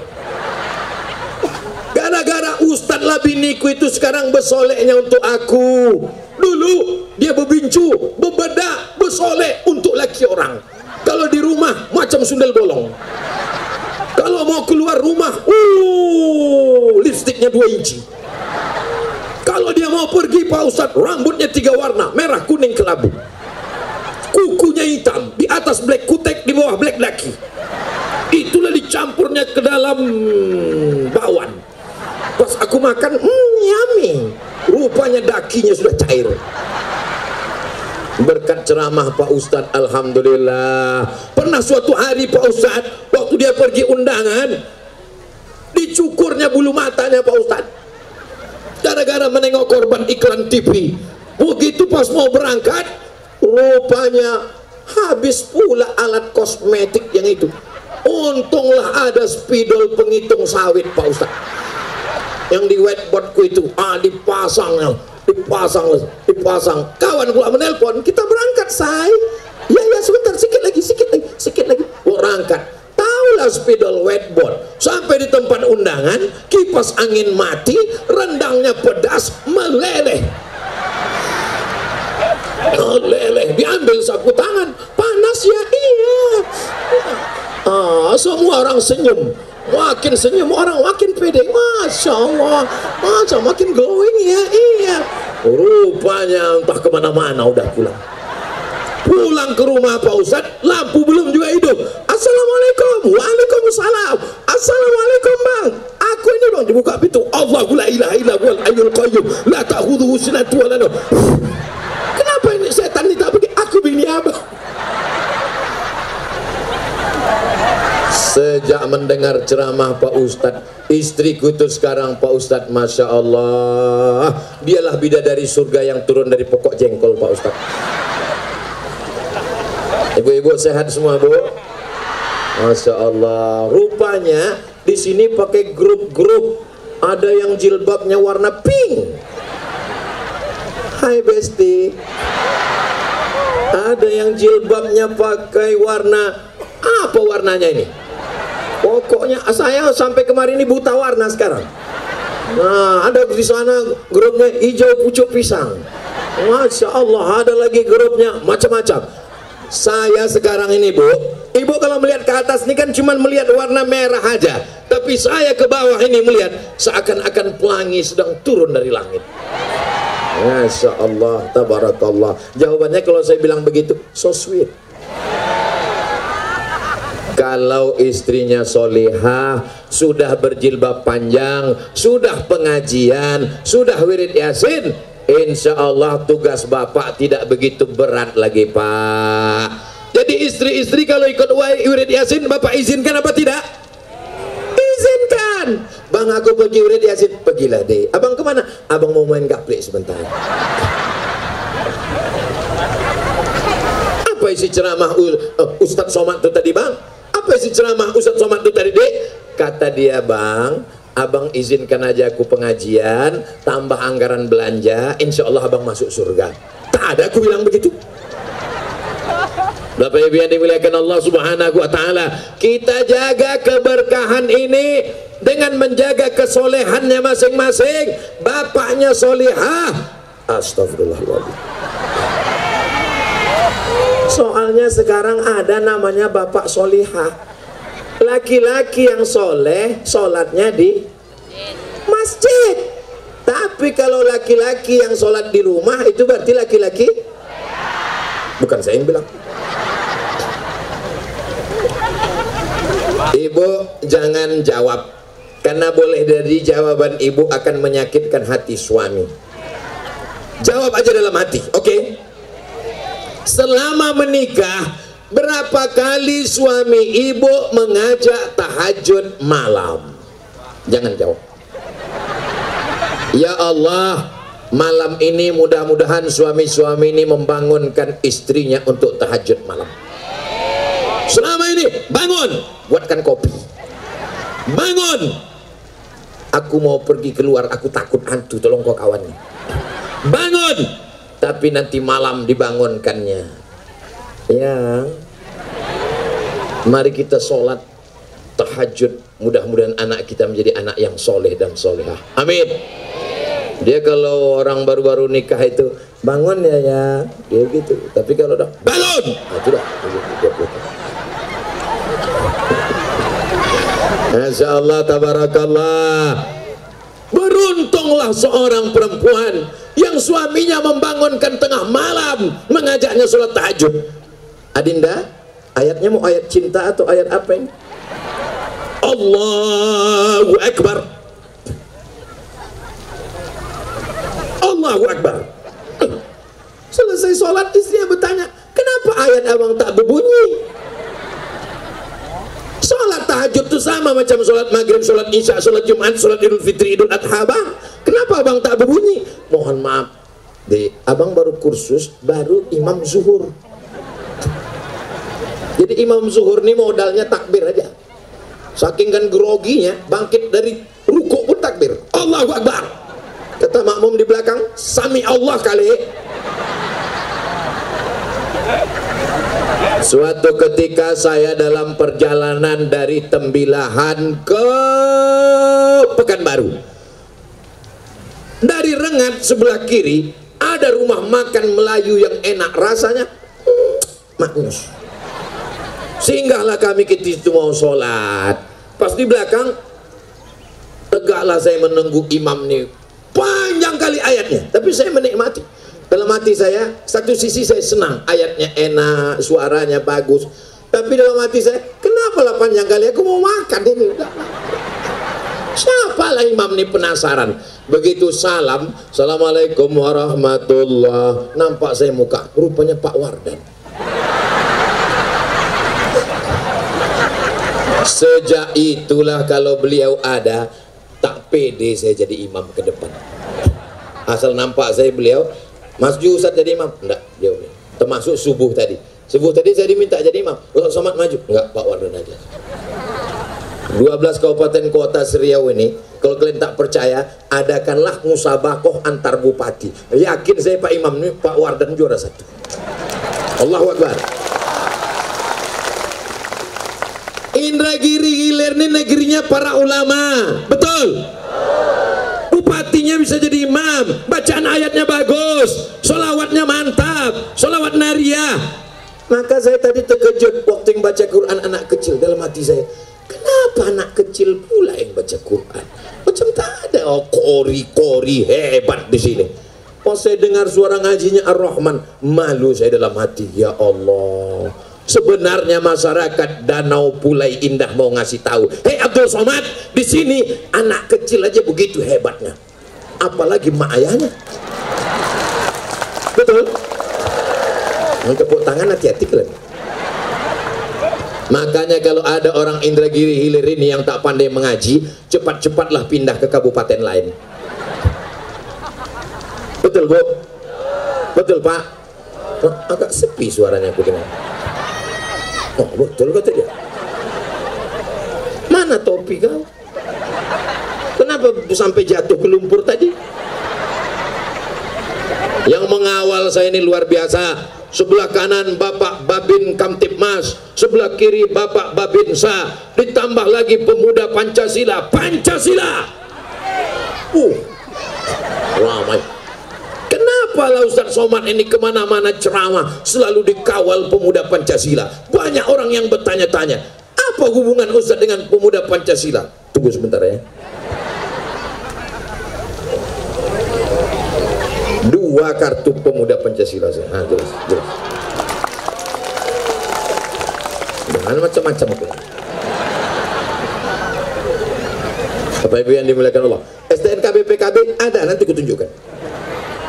B: Gara-gara Ustadz lah biniku itu sekarang bersoleknya untuk aku. Dulu dia berbincu, berbedak, bersolek untuk laki orang. Kalau di rumah macam sundel bolong. Kalau mau keluar rumah, lipstiknya 2 inci. Kalau dia mau pergi Pak Ustadz, rambutnya 3 warna, merah, kuning, kelabu. Kukunya hitam, di atas black kutek, di bawah black daki. Itulah dicampurnya ke dalam bakwan. Pas aku makan, yummy. Rupanya dakinya sudah cair. Berkat ceramah Pak Ustadz, alhamdulillah. Pernah suatu hari Pak Ustadz, waktu dia pergi undangan, dicukurnya bulu matanya Pak Ustadz. Gara-gara menengok korban iklan TV. Begitu pas mau berangkat, rupanya habis pula alat kosmetik yang itu. Untunglah ada spidol penghitung sawit Pak Ustadz. Yang di whiteboardku itu, dipasang. Kawan pula menelpon, kita berangkat say. Ya sebentar, sikit lagi. Berangkat. Taulah spidol whiteboard. Sampai di tempat undangan, kipas angin mati, rendangnya pedas, meleleh. Diambil sapu tangan, panas ya, iya. Semua orang senyum. Makin senyum orang makin pede. Masya Allah, makin glowing ya, iya. Rupanya entah kemana-mana udah pulang. Pulang ke rumah Pak Ustadz, lampu belum juga hidup. Assalamualaikum. Waalaikumsalam. Assalamualaikum bang. Aku ini bang, dibuka pintu. Allahu la ilaha illa huwal hayyul qayyum la ta'khudhuhu sinatun wa la nawm. Kenapa ini setan ini tak pergi? Aku bini abang. Sejak mendengar ceramah Pak Ustadz, istriku itu sekarang Pak Ustadz, Masya Allah, dialah bidadari surga yang turun dari pokok jengkol Pak Ustadz. Ibu-ibu sehat semua Bu? Masya Allah. Rupanya di sini pakai grup-grup. Ada yang jilbabnya warna pink. Hai Besti. Ada yang jilbabnya pakai warna, apa warnanya ini? Pokoknya saya sampai kemarin ini buta warna sekarang. Nah, ada di sana grupnya hijau pucuk pisang. Masya Allah, ada lagi grupnya macam-macam. Saya sekarang ini Bu, Ibu kalau melihat ke atas ini kan cuma melihat warna merah aja. Tapi saya ke bawah ini melihat seakan-akan pelangi sedang turun dari langit. Masya Allah, tabarakallah. Jawabannya kalau saya bilang begitu, so sweet. Kalau istrinya solihah, sudah berjilbab panjang, sudah pengajian, sudah wirid yasin, insya Allah tugas bapak tidak begitu berat lagi Pak. Jadi istri-istri kalau ikut wirid yasin, bapak izinkan apa tidak? Izinkan. Bang aku pergi wirid yasin, pergilah deh. Abang kemana? Abang mau main gaplek sebentar. Apa isi ceramah Ustadz Somad itu tadi bang? Apa sih ceramah Ustadz Somad itu tadi, Dek? Kata dia, Bang, abang izinkan aja aku pengajian, tambah anggaran belanja, insya Allah abang masuk surga. Tak ada aku bilang begitu. Bapak Ibu yang dimuliakan Allah Subhanahu wa Ta'ala, kita jaga keberkahan ini dengan menjaga kesolehannya masing-masing. Bapaknya solihah, astagfirullahaladzim. Soalnya sekarang ada namanya bapak solihah, laki-laki yang soleh, sholatnya di masjid. Tapi kalau laki-laki yang sholat di rumah, itu berarti laki-laki, bukan saya yang bilang. Ibu jangan jawab, karena boleh dari jawaban ibu akan menyakitkan hati suami. Jawab aja dalam hati, oke? Selama menikah, berapa kali suami ibu mengajak tahajud malam? Jangan jawab. Ya Allah, malam ini mudah-mudahan suami-suami ini membangunkan istrinya untuk tahajud malam. Selama ini, bangun, buatkan kopi. Bangun, aku mau pergi keluar, aku takut hantu, tolong kau kawannya. Bangun, tapi nanti malam dibangunkannya. Ya, mari kita sholat tahajud, mudah-mudahan anak kita menjadi anak yang soleh dan solehah. Amin. Dia kalau orang baru-baru nikah itu, bangun ya, dia gitu. Tapi kalau udah bangun, nah, itu dah. Masya Allah, tabarakallah. Beruntunglah seorang perempuan yang suaminya membangunkan tengah malam, mengajaknya sholat tahajud. Adinda, ayatnya mau ayat cinta atau ayat apa ini? Allahu Akbar. Allahu Akbar. Selesai sholat, istrinya bertanya, kenapa ayat abang tak berbunyi? Sholat tahajud itu sama macam sholat maghrib, sholat isya, sholat jumat, sholat idul fitri, idul adha, bang. Kenapa abang tak berbunyi? Mohon maaf, abang baru kursus, baru imam zuhur. Jadi imam zuhur ini modalnya takbir aja. Saking kan groginya, bangkit dari rukuk pun takbir. Allahu Akbar. Kata makmum di belakang, Sami Allah kali. Suatu ketika saya dalam perjalanan dari Tembilahan ke Pekanbaru. Dari Rengat sebelah kiri ada rumah makan Melayu yang enak rasanya, maknyus. Singgahlah kami ke situ mau sholat. Pas di belakang, tegaklah saya menunggu imam nih. Panjang kali ayatnya, tapi saya menikmati. Dalam hati saya, satu sisi saya senang, ayatnya enak, suaranya bagus. Tapi dalam hati saya, kenapa lah panjang kali, aku mau makan ini. Siapalah imam ini penasaran. Begitu salam, Assalamualaikum warahmatullah. Nampak saya muka, rupanya Pak Wardan. Sejak itulah kalau beliau ada, tak pede saya jadi imam ke depan. Asal nampak saya beliau, Mas Ju Ustadz jadi imam? Enggak, dia termasuk subuh tadi. Subuh tadi saya diminta jadi imam. Ustadz Somad maju? Enggak, Pak Wardan aja. 12 kabupaten kota Seriau ini, kalau kalian tak percaya, adakanlah musabakoh antar bupati. Yakin saya Pak Imam ini, Pak Wardan juara 1. Allahu Akbar. Indragiri Hilir ini negerinya para ulama, betul? Bupatinya bisa jadi imam, bacaan ayatnya bagus, sholawatnya mantap, sholawat nariyah. Maka saya tadi terkejut waktu yang baca Quran anak kecil. Dalam hati saya, kenapa anak kecil pula yang baca Quran? Macam tak ada kori-kori hebat di sini. Pas saya dengar suara ngajinya Ar-Rahman, malu saya dalam hati. Ya Allah, sebenarnya masyarakat Danau Pulai Indah mau ngasih tahu, hei Abdul Somad, di sini anak kecil aja begitu hebatnya, apalagi mak ayahnya. Betul? Tepuk tangan, hati-hati kalian. Makanya kalau ada orang Indragiri Hilir ini yang tak pandai mengaji, cepat-cepatlah pindah ke kabupaten lain. Betul Bu? Betul Pak? Agak sepi suaranya aku dengar. Oh betul kata dia. Mana topi kau? Kenapa sampai jatuh ke lumpur tadi? Yang mengawal saya ini luar biasa. Sebelah kanan Bapak Babin Kamtibmas, sebelah kiri Bapak Babinsa, ditambah lagi pemuda Pancasila. Pancasila. Ramai. Kenapa lah Ustaz Somad ini kemana-mana ceramah selalu dikawal pemuda Pancasila? Banyak orang yang bertanya-tanya, apa hubungan Ustaz dengan pemuda Pancasila? Tunggu sebentar ya. 2 kartu pemuda Pancasila saya. Nah, jelas. Jangan macam-macam aku. Bapak Ibu yang dimuliakan Allah, STNK BPKB ada, nanti kutunjukkan.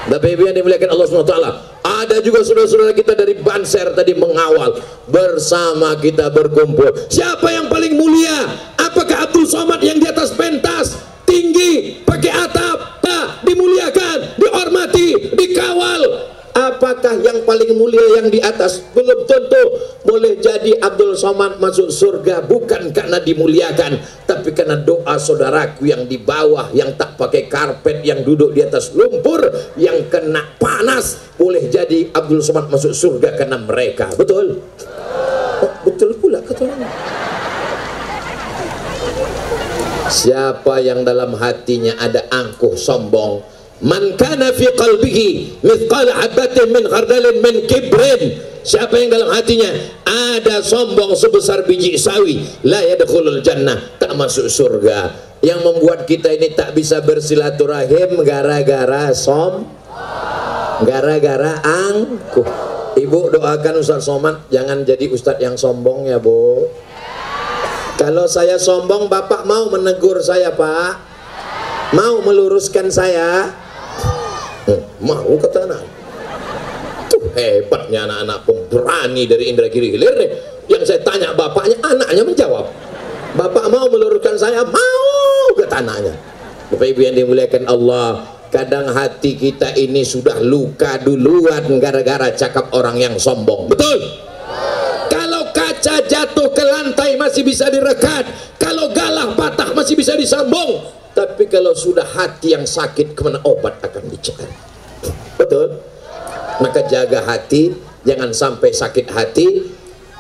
B: Bapak Ibu yang dimuliakan Allah SWT, ada juga saudara-saudara kita dari Banser tadi mengawal. Bersama kita berkumpul. Siapa yang paling mulia? Apakah Abdul Somad yang di atas pentas tinggi pakai atap, dimuliakan, dihormati, dikawal? Apakah yang paling mulia yang di atas? Belum tentu. Boleh jadi Abdul Somad masuk surga bukan karena dimuliakan, tapi karena doa saudaraku yang di bawah, yang tak pakai karpet, yang duduk di atas lumpur, yang kena panas. Boleh jadi Abdul Somad masuk surga karena mereka. Betul? Oh, betul pula katanya. Siapa yang dalam hatinya ada angkuh sombong, man kana fi qalbihi mithqal habatin min khardalin min kibrin, siapa yang dalam hatinya ada sombong sebesar biji sawi, la yadkhulul jannah, tak masuk surga. Yang membuat kita ini tak bisa bersilaturahim gara-gara gara-gara angkuh. Ibu doakan Ustaz Somad jangan jadi ustadz yang sombong ya, Bu. Kalau saya sombong, Bapak mau menegur saya, Pak? Mau meluruskan saya? Mau kata anak. Tuh hebatnya anak-anak pemberani dari Indragiri Hilir nih. Yang saya tanya bapaknya, anaknya menjawab. Bapak mau meluruskan saya? Mau kata anaknya. Bapak Ibu yang dimuliakan Allah, kadang hati kita ini sudah luka duluan gara-gara cakap orang yang sombong. Betul? Kalau kaca jatuh ke lantai masih bisa direkat, kalau galah patah masih bisa disambung, tapi kalau sudah hati yang sakit, kemana obat akan dicari? Betul? Maka jaga hati, jangan sampai sakit hati.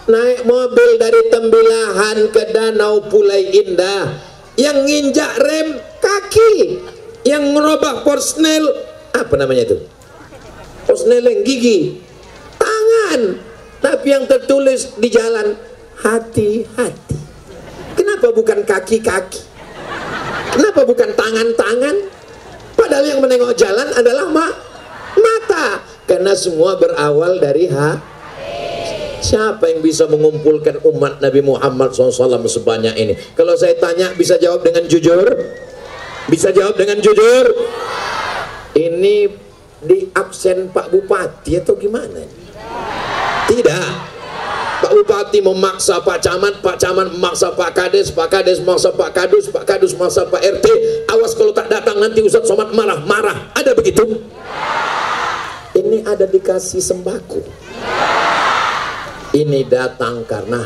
B: Naik mobil dari Tembilahan ke Danau Pulai Indah, yang nginjak rem kaki, yang ngerobak porsnel, apa namanya itu? Porsnel yang gigi, tangan. Tapi yang tertulis di jalan, hati-hati. Kenapa bukan kaki-kaki? Kenapa bukan tangan-tangan? Padahal yang menengok jalan adalah mata. Karena semua berawal dari Siapa yang bisa mengumpulkan umat Nabi Muhammad SAW sebanyak ini? Kalau saya tanya, bisa jawab dengan jujur? Bisa jawab dengan jujur? Ini di absen Pak Bupati atau gimana? Tidak. Pak Bupati memaksa Pak Camat memaksa Pak Kades memaksa Pak Kadus memaksa Pak RT. Awas kalau tak datang nanti Ustaz Somad marah-marah. Ada begitu? Ini ada dikasih sembako. Ini datang karena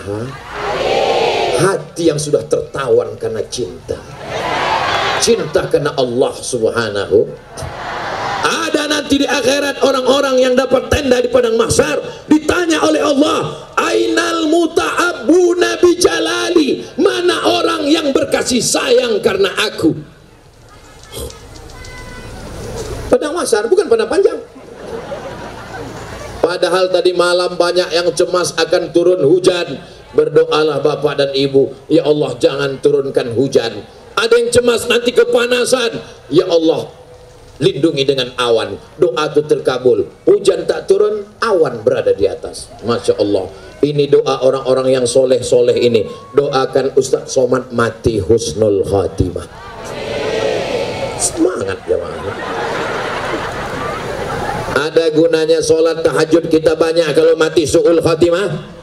B: hati yang sudah tertawan karena cinta. Cinta karena Allah Subhanahu. Ada nanti di akhirat orang-orang yang dapat tenda di padang mahsyar, ditanya oleh Allah, ainal muta'abbuna bi jalali, mana orang yang berkasih sayang karena aku? Padang mahsyar bukan padang panjang. Padahal tadi malam banyak yang cemas akan turun hujan. Berdoalah Bapak dan Ibu, ya Allah jangan turunkan hujan. Ada yang cemas nanti kepanasan, ya Allah lindungi dengan awan. Doa itu terkabul. Hujan tak turun, awan berada di atas. Masya Allah. Ini doa orang-orang yang soleh-soleh ini. Doakan Ustaz Somad mati husnul khatimah. Semangat jemaah. Ada gunanya sholat tahajud kita banyak kalau mati su'ul khatimah?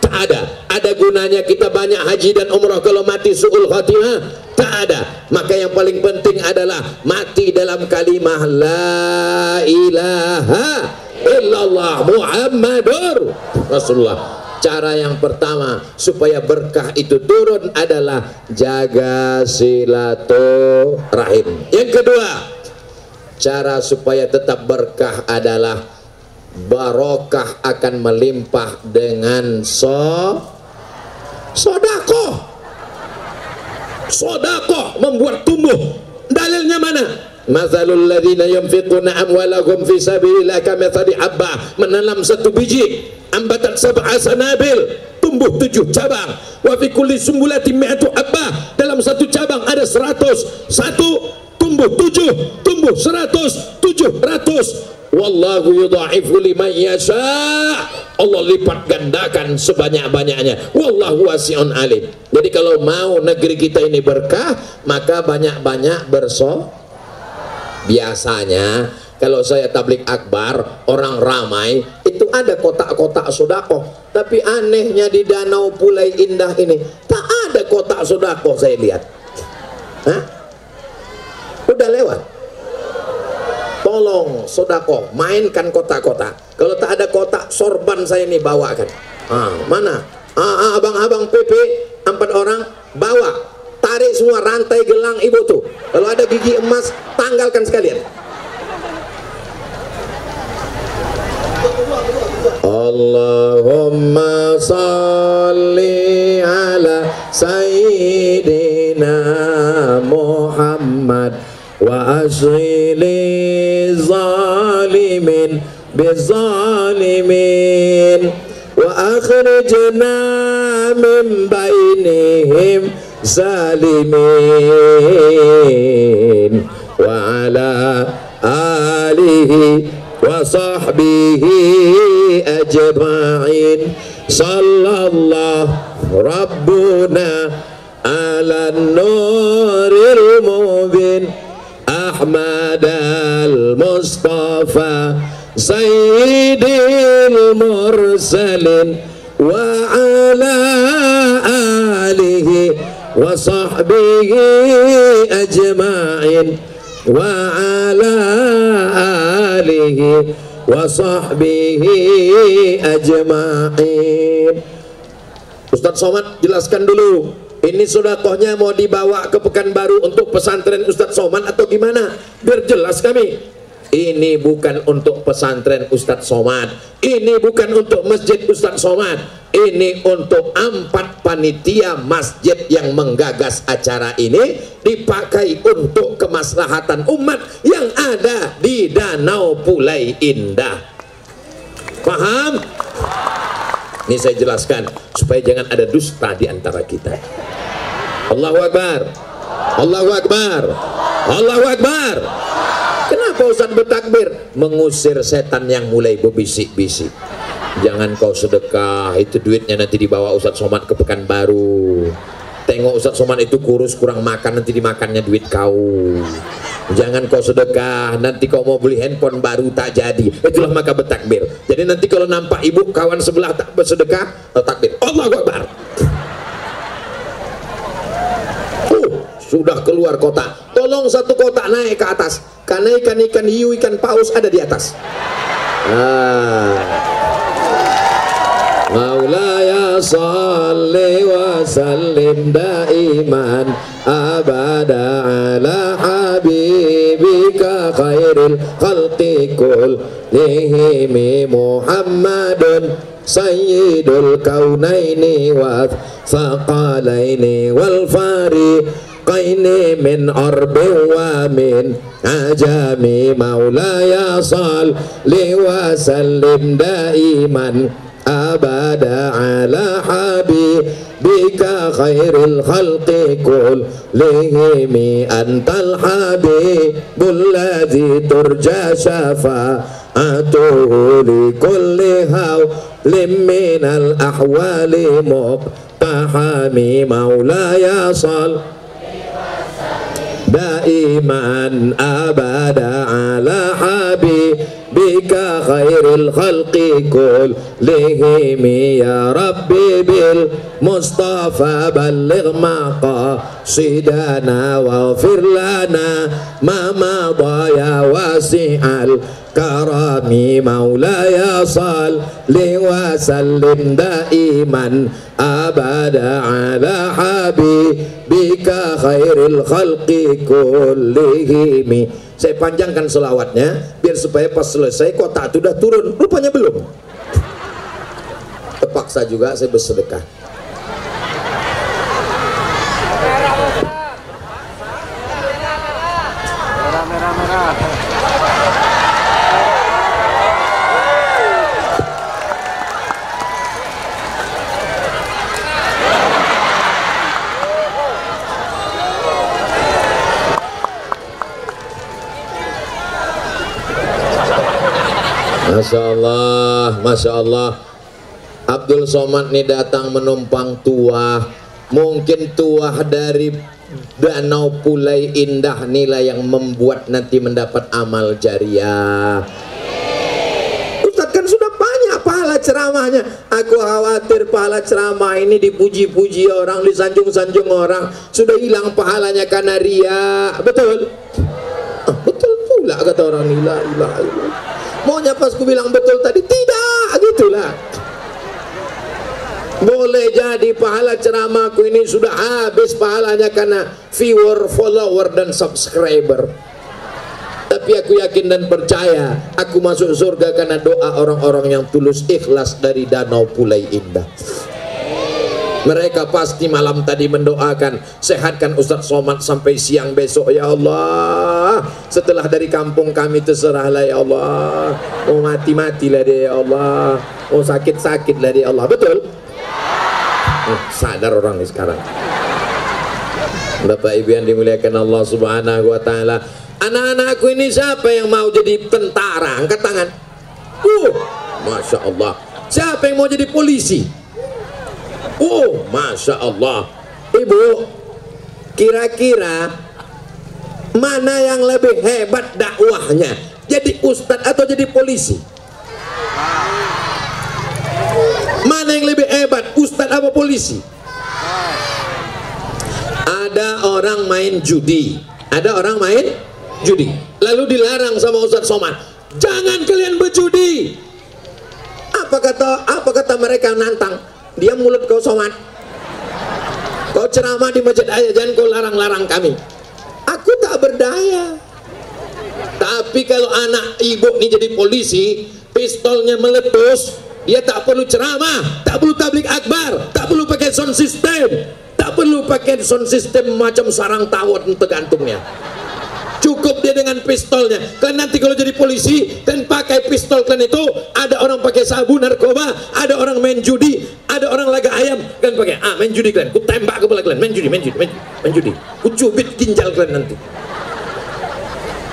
B: Tak ada. Ada gunanya kita banyak haji dan umrah kalau mati su'ul khatimah? Tak ada. Maka yang paling penting adalah mati dalam kalimah la ilaha illallah Muhammadur Rasulullah. Cara yang pertama supaya berkah itu turun adalah jaga silaturahim. Yang kedua, cara supaya tetap berkah adalah barokah akan melimpah dengan sodakoh. Sodakoh membuat tumbuh. Dalilnya mana? Mathalul ladzina yunfiquna amwalahum fi sabilillah kamathali habbah, menanam satu biji, ambatat sab'a sanabil, tumbuh 7 cabang. Wa fi kulli sumbulatin mi'atu habbah, dalam satu cabang ada 100. Satu tumbuh 7, tumbuh 100, 700. Wallahu yudha'ifu liman yasha'. Allah lipat gandakan sebanyak-banyaknya. Wallahu wasi'un alim. Jadi kalau mau negeri kita ini berkah, maka banyak-banyak Biasanya kalau saya tablik akbar, orang ramai, itu ada kotak-kotak sodakoh. Tapi anehnya di Danau Pulai Indah ini tak ada kotak sodakoh, saya lihat. Hah? Udah lewat. Tolong sodakoh, mainkan kotak-kotak. Kalau tak ada kotak, sorban saya ini bawakan. Mana? Abang-abang PP 4 orang bawa. Tarik semua rantai gelang ibu tuh. Kalau ada gigi emas, tanggalkan sekalian. Allahumma salli ala sayyidina Muhammad wa asghili zalimin bizalimin wa akhrijna min bainihim zalimin wa ala alihi wa sahbihi ajma'in. Sallallahu rabbuna ala nuril mubin Ahmad al-Mustafa sayyidil mursalin wa ala alihi wa sahbihi ajma'in wa ala alihi wa sahbihi ajma'in. Ustadz Somad jelaskan dulu, ini sodakohnya mau dibawa ke Pekanbaru untuk pesantren Ustadz Somad atau gimana? Biar jelas kami. Ini bukan untuk pesantren Ustadz Somad, ini bukan untuk masjid Ustadz Somad, ini untuk 4 panitia masjid yang menggagas acara ini, dipakai untuk kemaslahatan umat yang ada di Danau Pulai Indah. Paham? Ini saya jelaskan supaya jangan ada dusta di antara kita. Allahu Akbar, Allahu Akbar, Allahu Akbar. Kenapa Ustaz bertakbir? Mengusir setan yang mulai berbisik-bisik. Jangan kau sedekah, itu duitnya nanti dibawa Ustaz Somad ke Pekanbaru. Tengok Ustaz Somad itu kurus, kurang makan, nanti dimakannya duit kau. Jangan kau sedekah, nanti kau mau beli handphone baru tak jadi. Itulah maka bertakbir. Jadi nanti kalau nampak ibu kawan sebelah tak bersedekah, takbir Allahu Akbar. Sudah keluar kotak, tolong satu kotak naik ke atas, karena ikan-ikan hiu, ikan paus ada di atas. Maulaya salli wa sallim daiman abada ala habibika khairil khalqi kullihim Muhammadun sayyidul kaunaini wa thaqalaini wal fariqaini min arbi wa min ajami. Maulaya salli wa sallim daiman abada ala habibika khairil khalqi kullihim antal habibul ladzi turja syafa'atuhu li kulli hawlim minal ahwali muqtahami. Maulaya salli daiman abada ala habib bika khairil khalqi kullihim ya Rabbi bil Mustafa balligh maqasidana waghfir lana ma madha ya wasi'al karami maulaya salli wa sallim daiman abada ala habibika khairil khalqi kullihim. Saya panjangkan selawatnya biar supaya pas selesai kotak itu udah turun, rupanya belum. Terpaksa juga saya bersedekah. Masya Allah, Masya Allah. Abdul Somad nih datang menumpang tuah. Mungkin tuah dari Danau Pulai Indah inilah yang membuat nanti mendapat amal jariah. Ustadz kan sudah banyak pahala ceramahnya. Aku khawatir pahala ceramah ini dipuji-puji orang, disanjung-sanjung orang, sudah hilang pahalanya karena ria. Betul? Betul pula kata orang, la ilaha illallah. Maunya pas ku bilang betul tadi, tidak, gitulah. Boleh jadi pahala ceramahku ini sudah habis pahalanya karena viewer, follower, dan subscriber. Tapi aku yakin dan percaya aku masuk surga karena doa orang-orang yang tulus ikhlas dari Danau Pulai Indah. Mereka pasti malam tadi mendoakan, sehatkan Ustadz Somad sampai siang besok ya Allah. Setelah dari kampung kami terserahlah ya Allah. Mau mati-matilah dia ya Allah. Mau sakit-sakitlah dia ya Allah. Betul? Sadar orang ini sekarang. Bapak Ibu yang dimuliakan Allah Subhanahu wa Ta'ala, anak-anakku ini siapa yang mau jadi tentara? Angkat tangan. Masya Allah. Siapa yang mau jadi polisi? Masya Allah. Ibu, kira-kira mana yang lebih hebat dakwahnya? Jadi ustadz atau jadi polisi? Mana yang lebih hebat, ustadz apa polisi? Ada orang main judi, ada orang main judi, lalu dilarang sama Ustadz Somad, jangan kalian berjudi. Apa kata mereka nantang? Dia mulut kau Somad, kau ceramah di masjid aja, jangan kau larang-larang kami. Aku tak berdaya. Tapi kalau anak ibu ini jadi polisi, pistolnya meletus, dia tak perlu ceramah, tak perlu tablik akbar, tak perlu pakai sound system, tak perlu pakai sound system macam sarang tawon tergantungnya. Cukup dia dengan pistolnya. Kalian nanti kalau jadi polisi dan pakai pistol kalian itu, ada orang pakai sabu narkoba, ada orang main judi, ada orang laga ayam, kalian pakai main judi kalian, ku tembak kepala kalian, main judi, ku cubit ginjal kalian nanti.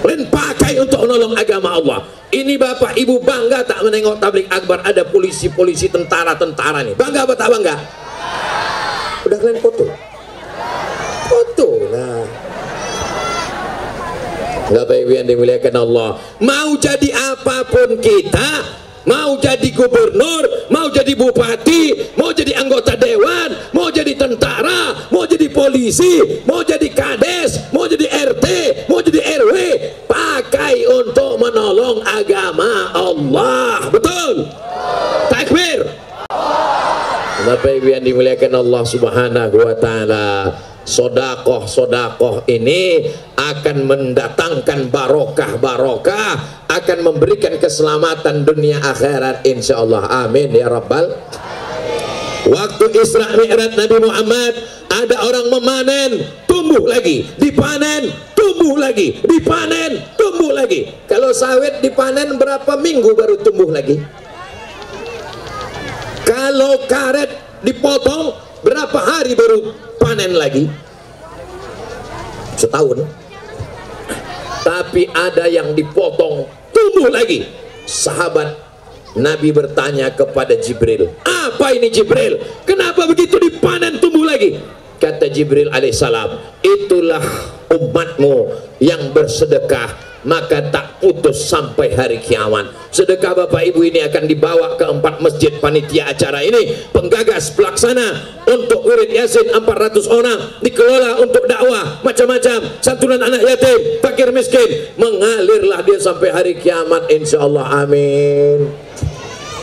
B: Kalian pakai untuk menolong agama Allah. Ini bapak ibu bangga tak menengok tablik akbar ada polisi-polisi, tentara-tentara nih. Bangga apa tak bangga? Udah kalian foto lah. Bapak Ibu yang dimuliakan Allah, mau jadi apapun kita, mau jadi gubernur, mau jadi bupati, mau jadi anggota dewan, mau jadi tentara, mau jadi polisi, mau jadi kades, mau jadi RT, mau jadi RW, pakai untuk menolong agama Allah. Betul? Takbir. Bapak Ibu yang dimuliakan Allah Subhanahu wa Ta'ala, sodakoh ini akan mendatangkan barokah, akan memberikan keselamatan dunia akhirat insyaallah. Amin ya rabbal. Waktu Isra Mi'raj Nabi Muhammad, ada orang memanen, tumbuh lagi, dipanen, tumbuh lagi, dipanen, tumbuh lagi. Kalau sawit dipanen berapa minggu baru tumbuh lagi? Kalau karet dipotong berapa hari baru panen lagi? Setahun. Tapi ada yang dipotong tumbuh lagi. Sahabat Nabi bertanya kepada Jibril, apa ini Jibril? Kenapa begitu dipanen tumbuh lagi? Kata Jibril alaihissalam, itulah umatmu yang bersedekah maka tak putus sampai hari kiamat. Sedekah Bapak Ibu ini akan dibawa ke 4 masjid panitia acara ini, penggagas, pelaksana untuk wirid Yasin 400 orang, dikelola untuk dakwah macam-macam, santunan anak yatim, fakir miskin, mengalirlah dia sampai hari kiamat insyaallah. Amin.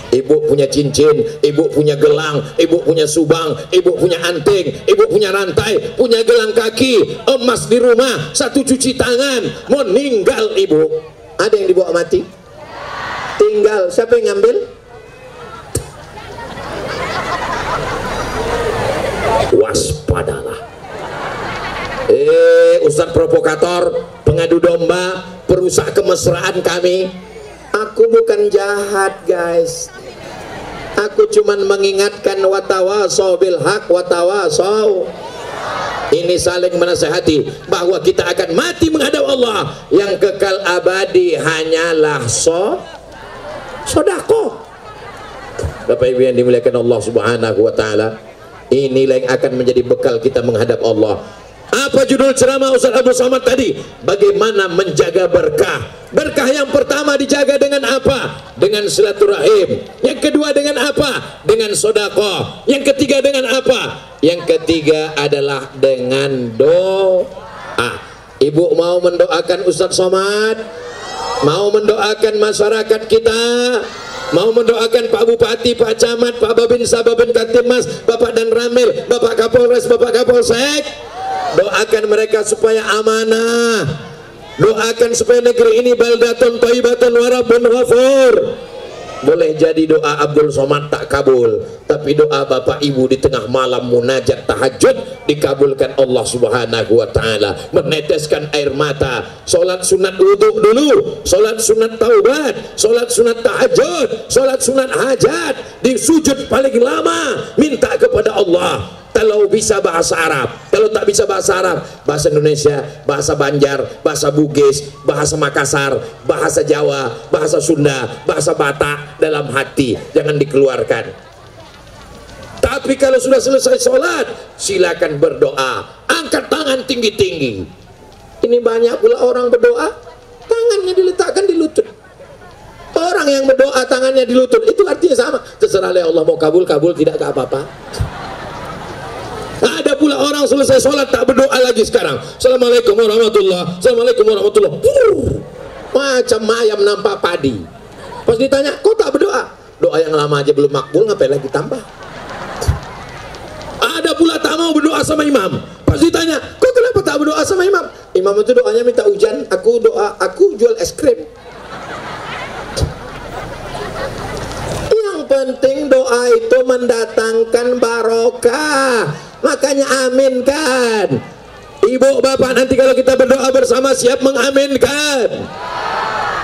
B: Ibu punya cincin, ibu punya gelang, ibu punya subang, ibu punya anting, ibu punya rantai, punya gelang kaki, emas di rumah, 1 cuci tangan, mau meninggal ibu. Ada yang dibawa mati? Tinggal, siapa yang ngambil? Waspadalah. Ustadz provokator, pengadu domba, perusak kemesraan kami. Aku bukan jahat guys, aku cuman mengingatkan watawasau bil haq watawasau. Ini saling menasehati bahwa kita akan mati menghadap Allah. Yang kekal abadi hanyalah sodako. Bapak Ibu yang dimuliakan Allah Subhanahu wa taala, inilah yang akan menjadi bekal kita menghadap Allah. Apa judul ceramah Ustaz Abdul Somad tadi? Bagaimana menjaga berkah. Berkah yang pertama dijaga dengan apa? Dengan silaturahim. Yang kedua dengan apa? Dengan sedekah. Yang ketiga dengan apa? Yang ketiga adalah dengan doa. Ibu mau mendoakan Ustaz Somad? Mau mendoakan masyarakat kita? Mau mendoakan Pak Bupati, Pak Camat, Pak Babinsa, Babin Katimas, Bapak Dan Ramil, Bapak Kapolres, Bapak Kapolsek? Doakan mereka supaya amanah. Doakan supaya negeri ini baldatun thayyibatun wa rabbun ghafur. Boleh jadi doa Abdul Somad tak kabul, tapi doa Bapak Ibu di tengah malam munajat tahajud dikabulkan Allah Subhanahu wa taala. Meneteskan air mata, salat sunat wudu dulu, salat sunat taubat, salat sunat tahajud, salat sunat hajat, di sujud paling lama minta kepada Allah. Kalau bisa bahasa Arab, kalau tak bisa bahasa Arab, bahasa Indonesia, bahasa Banjar, bahasa Bugis, bahasa Makassar, bahasa Jawa, bahasa Sunda, bahasa Batak, dalam hati, jangan dikeluarkan. Tapi kalau sudah selesai sholat, silakan berdoa, angkat tangan tinggi-tinggi. Ini banyak pula orang berdoa, tangannya diletakkan di lutut. Orang yang berdoa tangannya di lutut, itu artinya sama, terserah Allah mau kabul, kabul, tidak apa-apa. Ada pula orang selesai sholat tak berdoa lagi sekarang. Assalamualaikum warahmatullah, assalamualaikum warahmatullah. Macam ayam nampak padi. Pas ditanya, kok tak berdoa? Doa yang lama aja belum makbul, ngapain lagi tambah? Ada pula tak mau berdoa sama imam. Pas ditanya, kok kenapa tak berdoa sama imam? Imam itu doanya minta hujan, aku jual es krim. Yang penting doa itu mendatangkan barokah. Makanya aminkan. Ibu bapak, nanti kalau kita berdoa bersama siap mengaminkan.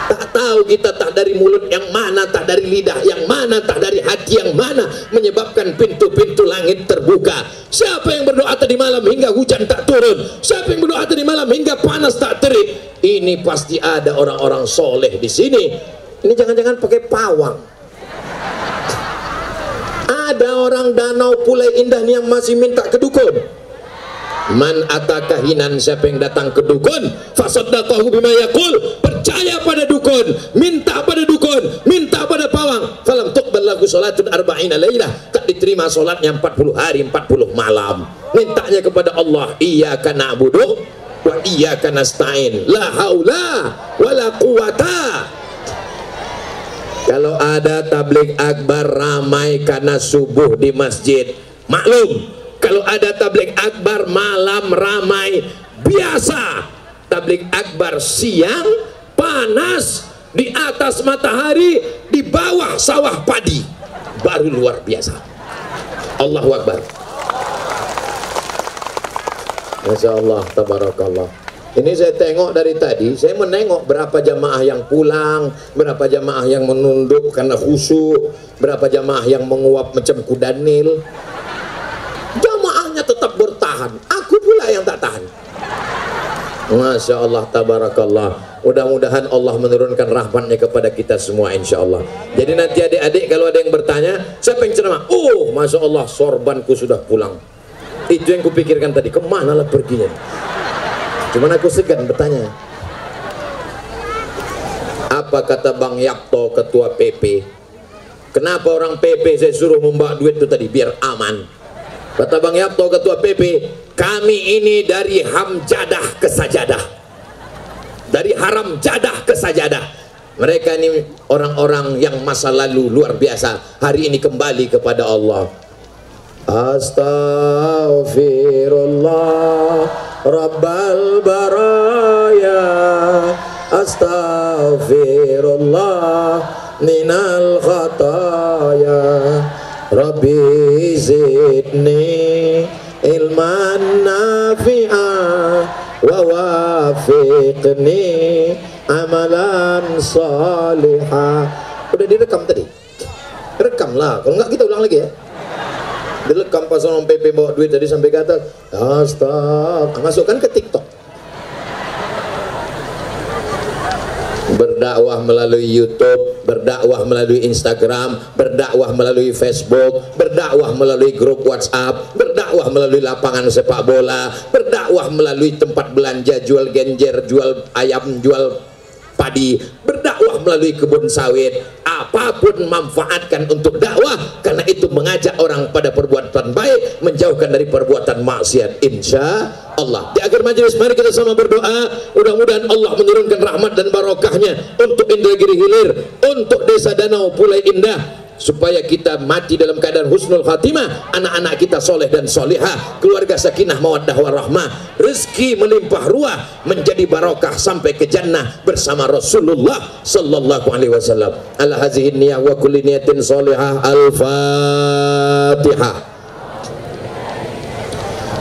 B: Tak tahu kita tak dari mulut yang mana, tak dari lidah yang mana, tak dari hati yang mana, menyebabkan pintu-pintu langit terbuka. Siapa yang berdoa tadi malam hingga hujan tak turun? Siapa yang berdoa tadi malam hingga panas tak terik? Ini pasti ada orang-orang soleh di sini. Ini jangan-jangan pakai pawang. Ada orang Danau Pulai Indah yang masih minta ke dukun. Man ataka hinan, siapa yang datang ke dukun, fasaddaqahu bima yaqul, percaya pada dukun, minta pada dukun, minta pada pawang, falam tuqbal lahu salatun arba'ina lailah, tak diterima salatnya 40 hari 40 malam. Mintanya kepada Allah, iyyaka na'budu wa iyyaka nasta'in, la haula wala quwata. Kalau ada tabligh akbar ramai karena subuh di masjid, maklum. Kalau ada tabligh akbar malam ramai, biasa. Tabligh akbar siang panas, di atas matahari, di bawah sawah padi, baru luar biasa. Allahu Akbar. Masya Allah, tabarakallah. Ini saya tengok dari tadi, saya menengok berapa jamaah yang pulang, berapa jamaah yang menunduk karena khusyuk, berapa jamaah yang menguap macam kuda Nil. Jamaahnya tetap bertahan, aku pula yang tak tahan. Masya Allah, tabarakallah. Mudah-mudahan Allah menurunkan rahmatnya kepada kita semua insya Allah. Jadi nanti adik-adik kalau ada yang bertanya, siapa yang ceramah? Oh, Masya Allah, sorbanku sudah pulang. Itu yang kupikirkan tadi, kemana lah perginya? Cuman aku segan bertanya. Apa kata Bang Yapto, ketua PP? Kenapa orang PP saya suruh membawa duit itu tadi? Biar aman. Kata Bang Yapto, ketua PP, kami ini dari hamjadah ke sajadah, dari haram jadah ke sajadah. Mereka ini orang-orang yang masa lalu luar biasa, hari ini kembali kepada Allah. Astaghfirullah Rabbal baraya, astaghfirullah minal khataya, Rabbi zidni ilman nafi'ah wa wafiqni amalan salihah. Udah direkam tadi? Rekamlah, kalau enggak kita ulang lagi ya. Direkam pas orang PP bawa duit tadi sampai ke atas, masukkan ke TikTok. Berdakwah melalui YouTube, berdakwah melalui Instagram, berdakwah melalui Facebook, berdakwah melalui grup WhatsApp, berdakwah melalui lapangan sepak bola, berdakwah melalui tempat belanja, jual genjer, jual ayam, jual padi, berdakwah melalui kebun sawit. Apapun manfaatkan untuk dakwah, karena itu mengajak orang pada perbuatan baik, menjauhkan dari perbuatan maksiat, insya Allah. Di akhir majelis mari kita sama berdoa, mudah-mudahan Allah menurunkan rahmat dan barokahnya untuk Indragiri Hilir, untuk desa Danau Pulai Indah, supaya kita mati dalam keadaan husnul khatimah, anak-anak kita soleh dan solihah, keluarga sakinah mawaddah warahmah, rezeki melimpah ruah, menjadi barokah sampai ke jannah bersama Rasulullah sallallahu alaihi wasallam. Ala hazihi niyah wa kulli niyatin solihah. Al-Fatihah.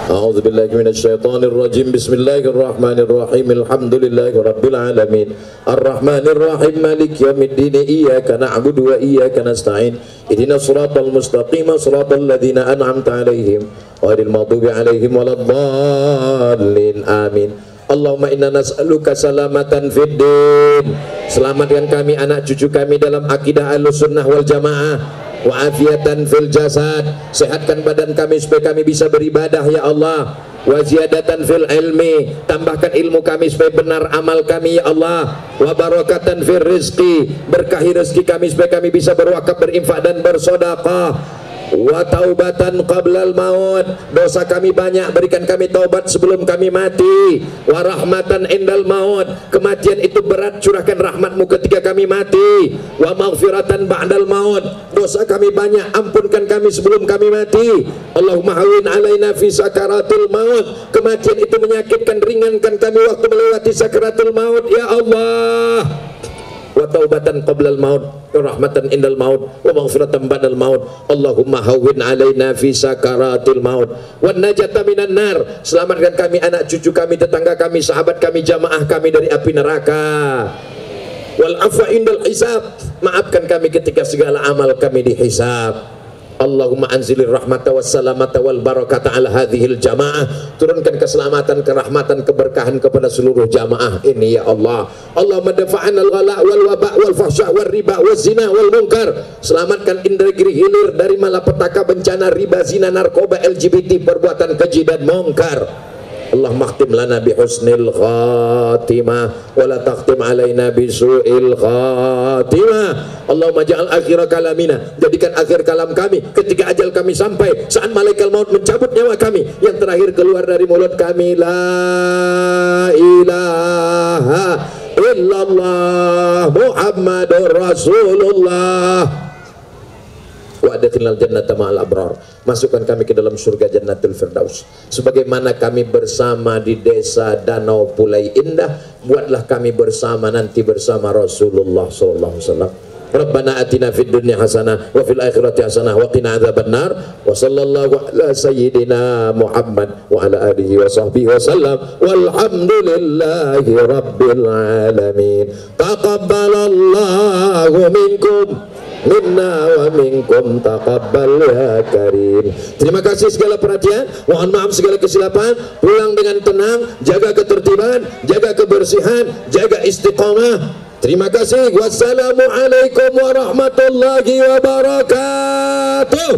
B: A'udzu billahi minasyaitonir rajim. Bismillahirrahmanirrahim. Alhamdulillahi rabbil alamin. Arrahmanir rahim. Maliki yaumiddin. Iyyaka na'budu wa iyyaka nasta'in. Ihdinas siratal mustaqim. Siratal ladzina an'amta 'alaihim ghairil maghdubi 'alaihim waladdallin. Amin. Allahumma inna nas'aluka salamatan fid din. Selamatkan kami, anak cucu kami dalam akidah Ahlussunnah wal Jamaah. Wa'afiatan fil jasad, sehatkan badan kami supaya kami bisa beribadah ya Allah. Wa ziyadatan fil ilmi, tambahkan ilmu kami supaya benar amal kami ya Allah. Wa barakatan fil rizqi, berkahi rezeki kami supaya kami bisa berwakaf, berinfak dan bersedekah. Wa taubatan qablal maut, dosa kami banyak, berikan kami taubat sebelum kami mati. Wa rahmatan indal maut, kematian itu berat, curahkan rahmatmu ketika kami mati. Wa maghfiratan ba'dal maut, dosa kami banyak, ampunkan kami sebelum kami mati. Allahumma hawin alaina fi sakaratul maut, kematian itu menyakitkan, ringankan kami waktu melewati sakaratul maut ya Allah. Wa taubatan qablal maut, wa rahmatan indal maut, wa maghfiratan ba'dal maut. Allahumma hawwin alaina fi sakaratil maut wan najata minan nar, selamatkan kami, anak cucu kami, tetangga kami, sahabat kami, jamaah kami dari api neraka. Wal afwa indal hisab, maafkan kami ketika segala amal kami dihisab. Allahumma anzilir rahmata wassalamata wal barakata ala hadhil jamaah, turunkan keselamatan, kerahmatan, keberkahan kepada seluruh jamaah ini ya Allah. Allahumma dafa'an al-ghala wal waba wal fahsya wal riba wal zina wal munkar, selamatkan Indragiri Hilir dari malapetaka, bencana, riba, zina, narkoba, LGBT, perbuatan keji dan munkar. Allahumma khtim lana bi husnil khatimah wa la takhtim alaina bi su'il khatimah. Allahumma ja'al akhir kalamina, jadikan akhir kalam kami ketika ajal kami sampai, saat malaikat maut mencabut nyawa kami, yang terakhir keluar dari mulut kami la ilaha illallah Muhammadur Rasulullah. Wa adkhilnal jannata ma'al abrar, masukkan kami ke dalam surga Jannatul Firdaus. Sebagaimana kami bersama di desa Danau Pulai Indah, buatlah kami bersama nanti bersama Rasulullah sallallahu alaihi wasallam. Rabbana atina fid dunya hasanah wa fil akhirati hasanah wa qina adzabannar. Wa sallallahu ala sayyidina Muhammad wa ala alihi wa sahbihi wa sallam. Walhamdulillahi rabbil alamin. Taqabbalallahu minkum minna wa minkum taqabbal ya karim. Terima kasih segala perhatian, mohon maaf segala kesilapan. Pulang dengan tenang, jaga ketertiban, jaga kebersihan, jaga istiqamah. Terima kasih. Wassalamualaikum warahmatullahi wabarakatuh.